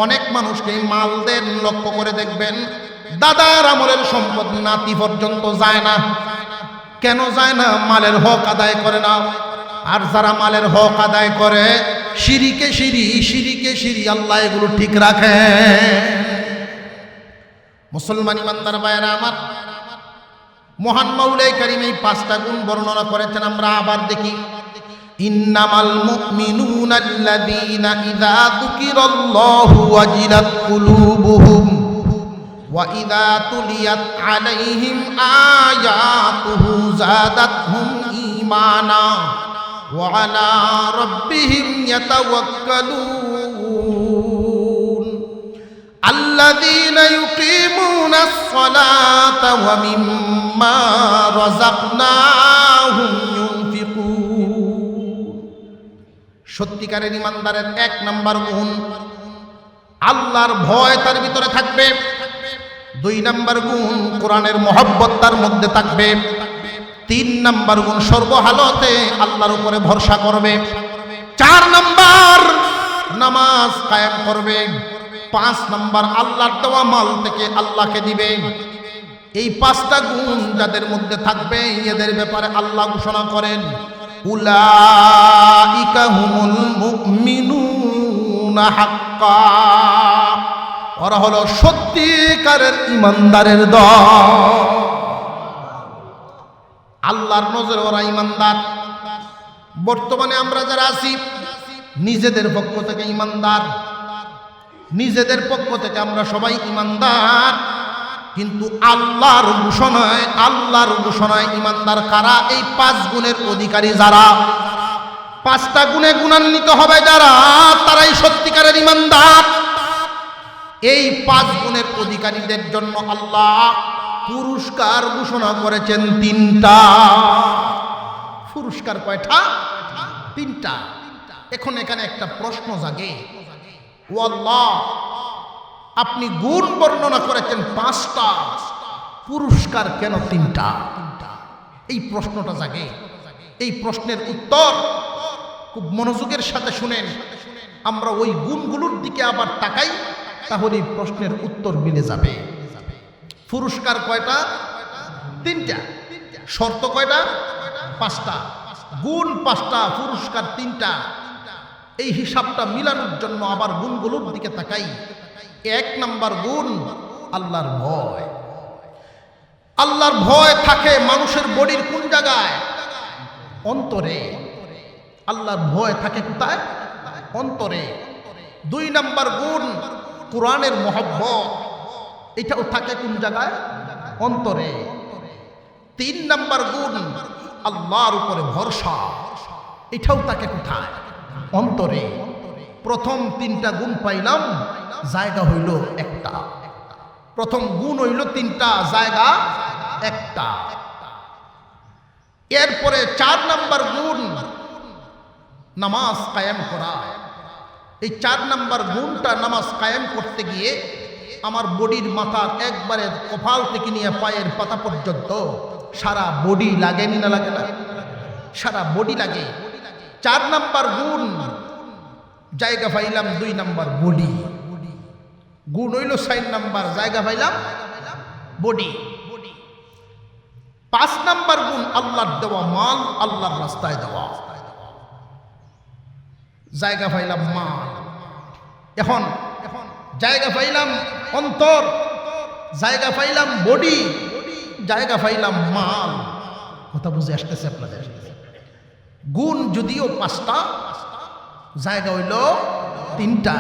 অনেক মানুষকে মাল দেন, লক্ষ্য করে দেখবেন দাদার আমলের সম্পদ নাতি পর্যন্ত যায় না। কেন যায় না? মালের হক আদায় করে না। আর যারা মালের হক আদায় করে, শিরিকে শিরি, আল্লাহ এগুলো ঠিক রাখে। মুসলমান ইমানদার ভাইয়েরা আমার, মহান মাওলাই কারীম এই 5টা গুণ বর্ণনা করেছেন। আমরা আবার দেখি, ইন্নামাল মুমিনুনা আল্লাযীনা ইযা যুকিরাল্লাহু ওয়াজিলাত কুলুবুহুম ওয়া ইযা তুলিয়াত আলাইহিম আয়াতুহু যাদাতহুম ঈমানা ওয়া আলা রাব্বিহিম ইয়াতাওয়াক্কালুন আল্লাযীনা ইউকিমুনাস সালাতা ওয়া মিম্মা রাযাকনাহুম ইউনফিকুন। সত্যিকারের ঈমানদারের 1 নাম্বার গুণ আল্লাহর ভয় তার ভিতরে থাকবে। 2 নাম্বার গুণ কোরআনের মহব্বত তার মধ্যে থাকবে। 3 নাম্বার গুণ সর্বহালতে আল্লাহর উপরে ভরসা করবে। 4 নাম্বার নামাজ কায়েম করবে। 5 নাম্বার আল্লাহর দেওয়া মাল থেকে আল্লাহকে দিবে। এই 5টা গুণ যাদের মধ্যে থাকবে, এদের ব্যাপারে আল্লাহ ঘোষণা করেন, উলাইকা হুমুল মুমিনুনা হাক্কা। ওরা হলো সত্যিকারের ঈমানদারের দল। আল্লাহর নজরে ওরা ঈমানদার। বর্তমানে আমরা যারা আছি, নিজেদের পক্ষ থেকে ঈমানদার, নিজেদের পক্ষ থেকে আমরা সবাই ইমানদার, কিন্তু আল্লাহর ঘোষণায় ইমানদার কারা? এই 5 গুণের অধিকারী যারা, 5টা গুণে গুণান্বিত হবে যারা, তারাই সত্যিকারের ইমানদার। এই 5 গুণের অধিকারীদের জন্য আল্লাহ পুরস্কার ঘোষণা করেছেন 3টা। পুরস্কার কয়টা? 3টা। এখন এখানে একটা প্রশ্ন জাগে, ও আল্লাহ, আপনি গুণ বর্ণনা করেছেন 5টা, পুরস্কার কেন 3টা? এই প্রশ্নটা জাগে। এই প্রশ্নের উত্তর খুব মনোযোগের সাথে শুনেন। আমরা ওই গুণগুলোর দিকে আবার তাকাই, তাহলে এই প্রশ্নের উত্তর মিলে যাবে। পুরস্কার কয়টা? 3টা। শর্ত কয়টা? 5টা। গুণ 5টা, পুরস্কার 3টা। এই হিসাবটা মিলানোর জন্য আবার গুণগুলোর দিকে তাকাই। 1 নাম্বার গুণ আল্লাহর ভয়। আল্লাহর ভয় থাকে মানুষের বডির কোন জায়গায়? অন্তরে। আল্লাহর ভয় থাকে কোথায়? অন্তরে। 2 নাম্বার গুণ কোরআনের মহব্বত, এটাও থাকে কোন জায়গায়? অন্তরে। 3 নাম্বার গুণ আল্লাহর উপরে ভরসা, এটাও থাকে কোথায়? অন্তরে। প্রথম 3টা গুণ পাইলাম, জায়গা হইল একটা। প্রথম গুণ হইল 3টা, জায়গা একটা। এরপরে 4 নাম্বার গুণ নামাজ কায়েম করা। এই 4 নাম্বার গুণটা, নামাজ কায়েম করতে গিয়ে আমার বডির মাথার একবারে কপাল থেকে নিয়ে পায়ের পাতা পর্যন্ত সারা বডি লাগেনি না লাগে না? সারা বডি লাগে। 4 নাম্বার গুণ জায়গা পাইলাম 2 নাম্বার বডি। গুণ হইল 4 নাম্বার, জায়গা পাইলাম বডি। 5 নাম্বার গুণ আল্লাহর দেওয়া মাল, আল্লাহর রাস্তায় দেওয়া, জায়গা পাইলাম মাল। এখন জায়গা পাইলাম অন্তর, জায়গা পাইলাম বডি, জায়গা পাইলাম মাল। কথা বুঝে আসতেছে আপনাদের? গুণ যদিও 5টা, জায়গা হইল 3টা।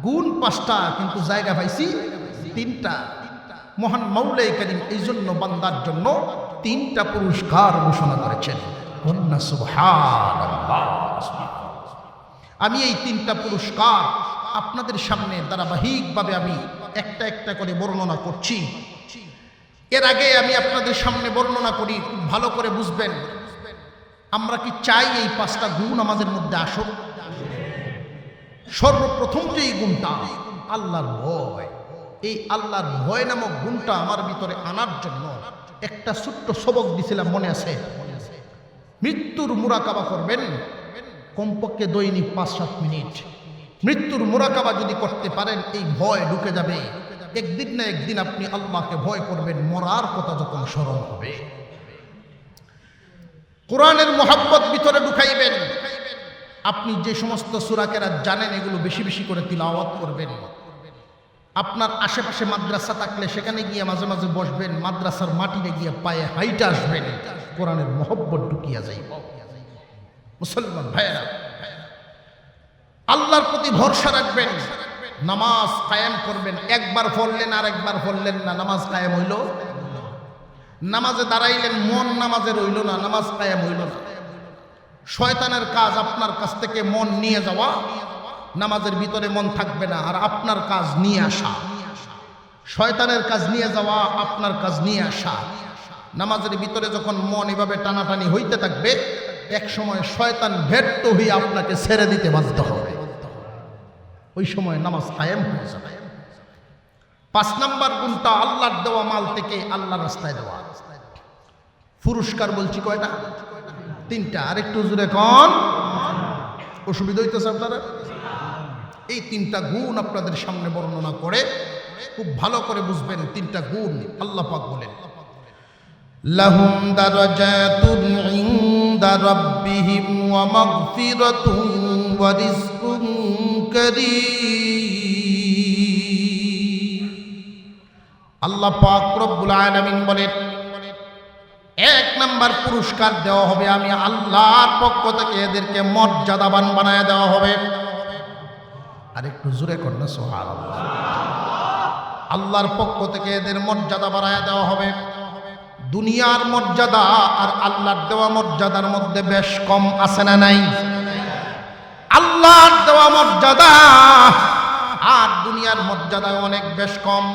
গুণ 5টা, কিন্তু জায়গা পাইছি 3টা। মহান মাওলাই কারীম এই জন্য বান্দার জন্য 3টা পুরস্কার ঘোষণা করেছেন। সুবহানাল্লাহ। আমি এই 3টা পুরস্কার আপনাদের সামনে ধারাবাহিকভাবে আমি একটা একটা করে বর্ণনা করছি। এর আগে আমি আপনাদের সামনে বর্ণনা করি, খুব ভালো করে বুঝবেন। আমরা কি চাই এই 5টা গুণ আমাদের মধ্যে আসুক? সর্বপ্রথম যে এই গুণটা আল্লাহর ভয়, এই আল্লাহর ভয় নামক গুণটা আমার ভিতরে আনার জন্য একটা ছোট্ট সবক দিছিলাম, মনে আছে? মৃত্যুর মুরাকাবা করবেন কমপক্ষে দৈনিক 5-7 মিনিট। মৃত্যুর মুরাকাবা যদি করতে পারেন, এই ভয় ঢুকে যাবে। একদিন না একদিন আপনি আল্লাহকে ভয় করবেন, মরার কথা যখন স্মরণ হবে। কোরআনের মহব্বত ভিতরে ঢুকাইবেন। আপনি যে সমস্ত সূরা কেরাত জানেন, এগুলো বেশি বেশি করে তিলাওয়াত করবেন। আপনার আশেপাশে মাদ্রাসা থাকলে সেখানে গিয়ে মাঝে মাঝে বসবেন, মাদ্রাসার মাটিতে গিয়ে পায়ে হাইটা আসবেন, কোরআনের মহব্বত ঢুকিয়া যাইব। মুসলমান ভাইয়েরা, আল্লাহর প্রতি ভরসা রাখবেন, নামাজ কায়েম করবেন। একবার পড়লেন আর একবার পড়লেন না, নামাজ কায়েম হইল? নামাজে দাঁড়াইলেন, মন নামাজে রইল না, নামাজ কায়েম হইল না। শয়তানের কাজ আপনার কাছ থেকে মন নিয়ে যাওয়া, নামাজের ভিতরে মন থাকবে না, আর আপনার কাজ নিয়ে আসা। শয়তানের কাজ নিয়ে যাওয়া, আপনার কাজ নিয়ে আসা। নামাজের ভিতরে যখন মন এভাবে টানাটানি হইতে থাকবে, এক সময় শয়তান ব্যর্থ হয়ে আপনাকে ছেড়ে দিতে বাধ্য হবে। ওই সময় নামাজ কায়েম হয়ে যাবে। 5 নাম্বার গুণটা আল্লাহর দেওয়া মাল থেকে আল্লাহর রাস্তায় দেওয়া। পুরস্কার বলছি কয়টা? 3টা। আরেকটু জোরে কোন? অসুবিধা হইতেছে আপনারা? এই 3টা গুণ আপনাদের সামনে বর্ণনা করে খুব ভালো করে বুঝবেন। 3টা গুণ আল্লাহ পাক বলেন, লাহুম দারাজাতুন ইনদা রাব্বিহিম ওয়া মাগফিরাতুন ওয়া রিজকুন কারীম। আল্লাহ পাক রব্বুল আলামিন বলেন, 1 নাম্বার পুরস্কার দেওয়া হবে, আমি আল্লাহর পক্ষ থেকে এদেরকে মর্যাদাবান বানায় দেওয়া হবে। আর একটু জোরে করলে সুবহানাল্লাহ। আল্লাহর পক্ষ থেকে এদের মর্যাদা বাড়ায় দেওয়া হবে। দুনিয়ার মর্যাদা আর আল্লাহর দেওয়া মর্যাদার মধ্যে বেশ কম আছে না নাই? আল্লাহর দেওয়া মর্যাদা আর দুনিয়ার মর্যাদা অনেক বেশ কম।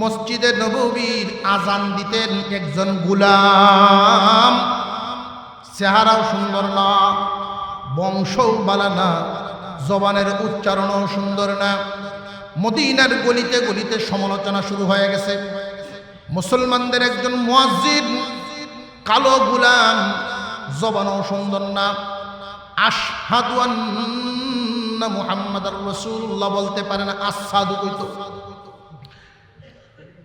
মসজিদে নববীর আজান দিতেন একজন গোলাম, চেহারাও সুন্দর না, বংশও ভালো না, জবানের উচ্চারণও সুন্দর না। মদিনার গলিতে গলিতে সমালোচনা শুরু হয়ে গেছে। মুসলমানদের একজন মুয়াজ্জিন, কালো গোলাম, জবানও সুন্দর না, আশহাদু আন্না মুহাম্মাদার রাসূলুল্লাহ বলতে পারে না, আশহাদু কইতো।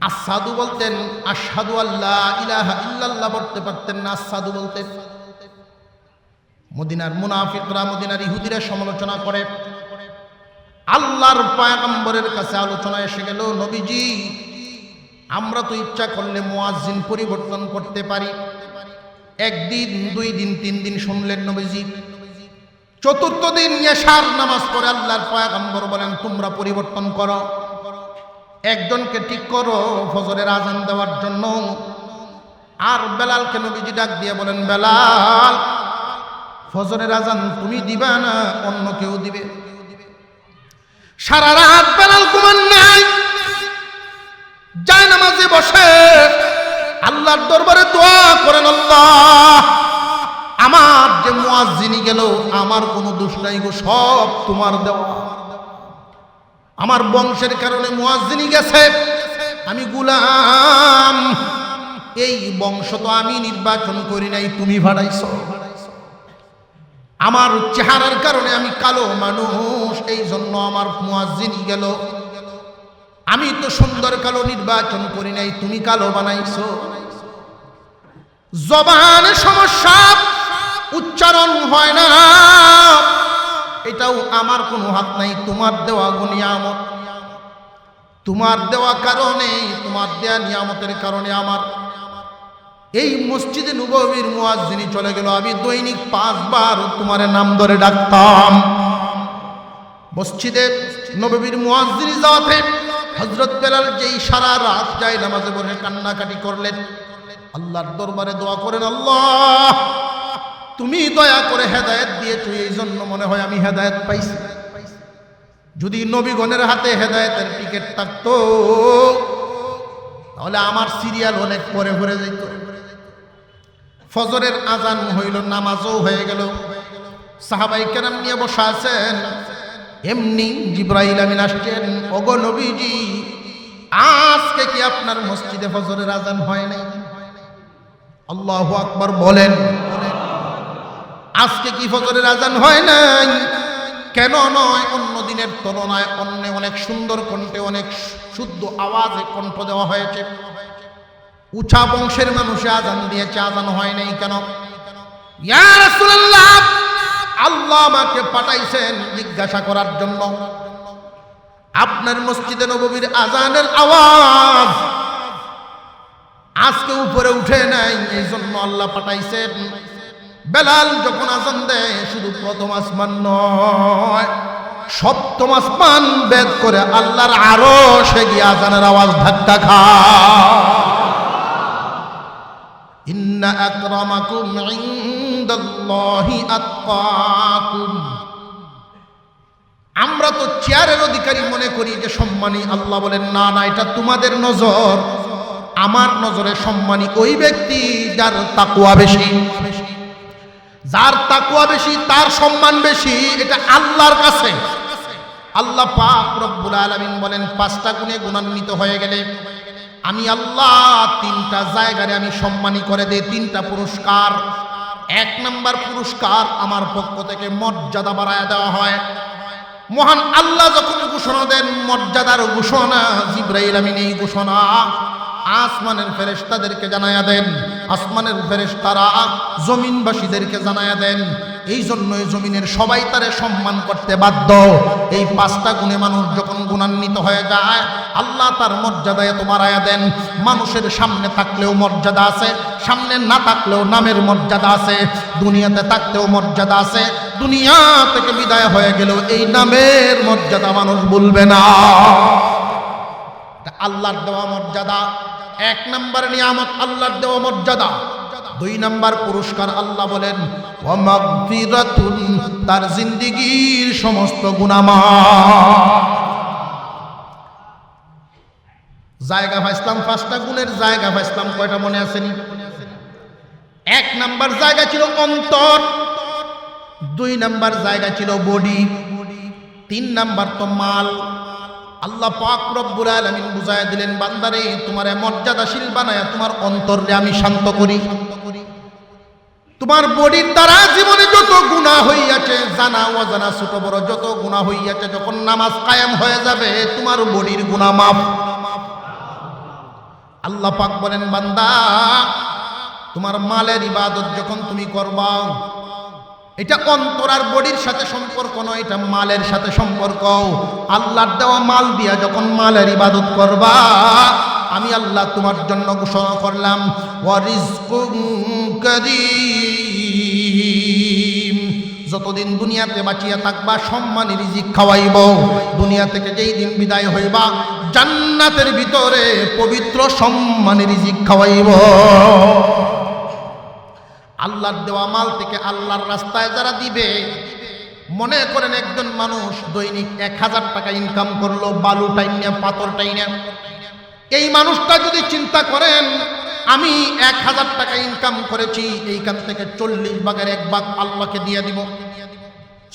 আশহাদু বলতেন, আশহাদু আল্লাহ ইলাহা ইল্লাল্লাহ বলতে পারতেন না, আশহাদু বলতেন। মদিনার মুনাফিকরা, মদিনার ইহুদিরা সমালোচনা করে। আল্লাহর পয়গম্বরের কাছে আলোচনা এসে গেল, নবীজি আমরা তো ইচ্ছা করলে মুয়াজ্জিন পরিবর্তন করতে পারি। একদিন, 2 দিন, 3 দিন শুনলেন নবীজি। চতুর্থ দিন এশার নামাজ পড়ে আল্লাহর পয়গম্বর বলেন, তোমরা পরিবর্তন করো, একজনকে ঠিক করো ফজরের আজান দেওয়ার জন্য। আর বেলালকে নবীজি ডাক দিয়ে বলেন, বেলাল ফজরের আজান তুমি দিবা না অন্য কেউ দিবে? সারা রাত বেলাল ঘুমান নাই, যায় নামাজে বসে আল্লাহর দরবারে দোয়া করেন, আল্লাহ আমার যে মুয়াজ্জিনি গেল আমার কোনো দোষ নাই গো, সব তোমার দেওয়া। আমার বংশের কারণে মুয়াজ্জিনি গেছে, আমি গোলাম, এই বংশ তো আমি নির্বাচন করি নাই, তুমি ভাড়াইছো। আমার চেহারার কারণে আমি কালো মানুষ, এই জন্য আমার মুয়াজ্জিনি গেল। আমি তো সুন্দর কালো নির্বাচন করি নাই, তুমি কালো বানাইছো। জবানে সমস্যা, উচ্চারণ হয় না, এটাও আমার কোনো হাত নাই, তোমার দেওয়া নিয়ামত। তোমার দেওয়া কারণে, তোমার দেওয়া নিয়ামতের কারণে আমার এই মসজিদে নববীর মুয়াজ্জিনি চলে গেল। আমি দৈনিক 5 বার তোমার নাম ধরে ডাকতাম। মসজিদে নববীর মুয়াজ্জিনি যাওয়াতে হযরত বেলাল যেই সারা রাত যায় নামাজে বসে কান্নাকাটি করলেন, আল্লাহর দরবারে দোয়া করেন, আল্লাহ তুমি দয়া করে হেদায়েত দিয়েছো, এই জন্য মনে হয় আমি হেদায়েত পাইছি। যদি নবীগণের হাতে হেদায়েতের টিকিট থাকতো তাহলে আমার সিরিয়াল অনেক পরে ভরে যেত। ফজরের আজান হইল, নামাজও হয়ে গেল, সাহাবায়ে কেরাম নিয়ে বসা আছেন। এমনি জিবরাইল আমিন আসছেন, ওগো নবীজি আজকে কি আপনার মসজিদে ফজরের আজান হয় নাই? আল্লাহু আকবার বলেন, আজকে কি ফজরের আজান হয় নাই? কেন নয়? অন্য দিনের তুলনায় অনেক সুন্দর কণ্ঠে, অনেক শুদ্ধ আওয়াজে কণ্ঠ দেওয়া হয়েছে। উঁচা বংশের মানুষে আজান দিয়েছে, আজান হয় নাই কেন? ইয়া রাসূলুল্লাহ, আল্লাহ আমাকে পাঠাইছেন জিজ্ঞাসা করার জন্য, আপনার মসজিদে নববীর আজানের আওয়াজ আজকে উপরে উঠে নাই, এই জন্য আল্লাহ পাঠাইছেন। বেলাল যখন আজান দেয়, শুধু প্রথম আসমান নয়, সপ্তম আসমান ভেদ করে আল্লাহর আরশে গিয়ে আজানের আওয়াজ ধাক্কা খায়। ইন্না আকরামাকুম ইনদাল্লাহি আতকাকুম। আমরা তো চেয়ারের অধিকারী মনে করি যে সম্মানী। আল্লাহ বলেন, না না, এটা তোমাদের নজর, আমার নজরে সম্মানী ওই ব্যক্তি যার তাকওয়া বেশি। যার তাকওয়া বেশি তার সম্মান বেশি, এটা আল্লাহর কাছে। আল্লাহ পাক রব্বুল আলামিন বলেন, 5টা গুণে গুণান্বিত হয়ে গেলে আমি আল্লাহ 3টা জায়গায় আমি সম্মানী করে দেই, 3টা পুরস্কার। 1 নম্বর পুরস্কার, আমার পক্ষ থেকে মর্যাদা বাড়ায় দেওয়া হয়। মহান আল্লাহ যখন ঘোষণা দেন, মর্যাদার ঘোষণা, জিবরাইল আমিন এই ঘোষণা আসমানের ফেরেশতাদেরকে জানায়া দেন, আসমানের ফেরেশতারা জমিনবাসীদেরকে জানায়া দেন। এই জন্যই জমিনের সবাই তারে সম্মান করতে বাধ্য। এই 5টা গুণে মানুষ যখন গুণান্বিত হয়ে যায়, আল্লাহ তার মর্যাদা এত বাড়ায়া দেন। মানুষের সামনে থাকলেও মর্যাদা আছে, সামনে না থাকলেও নামের মর্যাদা আছে, দুনিয়াতে থাকতেও মর্যাদা আছে, দুনিয়া থেকে বিদায় হয়ে গেল, এই নামের মর্যাদা মানুষ বলবে না। আল্লাহর দেওয়া মর্যাদা, 1 নম্বর নিয়ামত আল্লাহর দেওয়া মর্যাদা। 2 নম্বর পুরস্কার আল্লাহ বলেন ওয়া মাগফিরাতুন, তার জিন্দেগীর সমস্ত গুনাহ মাফ। জায়গা পাইছিলাম 5টা গুণের জায়গা পাইছিলাম, কয়টা মনে আসেনি? 1 নম্বর জায়গা ছিল অন্তর, 2 নম্বর জায়গা ছিল বডি, 3 নম্বর তো মাল। আল্লাহ পাক রব্বুল আলামিন বুঝায় দিলেন, বান্দারে তোমারে মর্যাদাশীল বানায়া তোমার অন্তরে আমি শান্ত করি। তোমার বডির দ্বারা জীবনে যত গুনাহ হইয়াছে, জানা অজানা ছোট বড় যত গুনাহ হইয়াছে, যখন নামাজ কায়েম হয়ে যাবে তোমার বডির গুনাহ মাফ। আল্লাহ পাক বলেন, বান্দা তোমার মালের ইবাদত যখন তুমি করবা, এটা অন্তর আর বডির সাথে সম্পর্ক নয়, এটা মালের সাথে সম্পর্ক। আল্লাহর দেওয়া মাল দিয়া যখন মালের ইবাদত করবা, আমি আল্লাহ তোমার জন্য ঘোষণা করলাম ওয়া রিজকুন কারীম, যতদিন দুনিয়াতে বাঁচিয়া থাকবা সম্মানী রিজিক খাওয়াইব। দুনিয়া থেকে যেই দিন বিদায় হইবা, জান্নাতের ভিতরে পবিত্র সম্মানী রিজিক খাওয়াইব। আল্লাহর দেওয়া মাল থেকে আল্লাহর রাস্তায় যারা দিবে, মনে করেন একজন মানুষ দৈনিক 1000 টাকা ইনকাম করলো, বালু টাইনে পাথর টাইনে, এই মানুষটা যদি চিন্তা করেন আমি 1000 টাকা ইনকাম করেছি, এইখান থেকে 40 ভাগের 1 ভাগ আল্লাহকে দিয়ে দিব,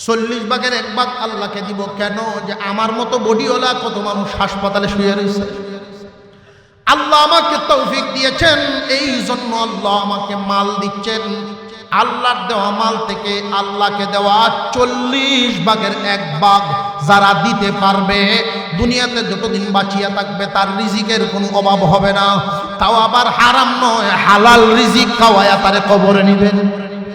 40 ভাগের 1 ভাগ আল্লাহকে দিব। কেন? যে আমার মতো বডিওয়ালা কত মানুষ হাসপাতালে শুয়ে রয়েছে, আল্লাহ আমাকে তৌফিক দিয়েছেন, এই জন্য আল্লাহ আমাকে মাল দিচ্ছেন। আল্লাহর দেওয়া মাল থেকে আল্লাহকে দেওয়া 40 ভাগের 1 ভাগ যারা দিতে পারবে, দুনিয়াতে যতদিন বাঁচিয়া থাকবে তার রিজিকের কোনো অভাব হবে না। তাও আবার হারাম নয়, হালাল রিজিক খাওয়ায়া তারে কবরে নিবেন।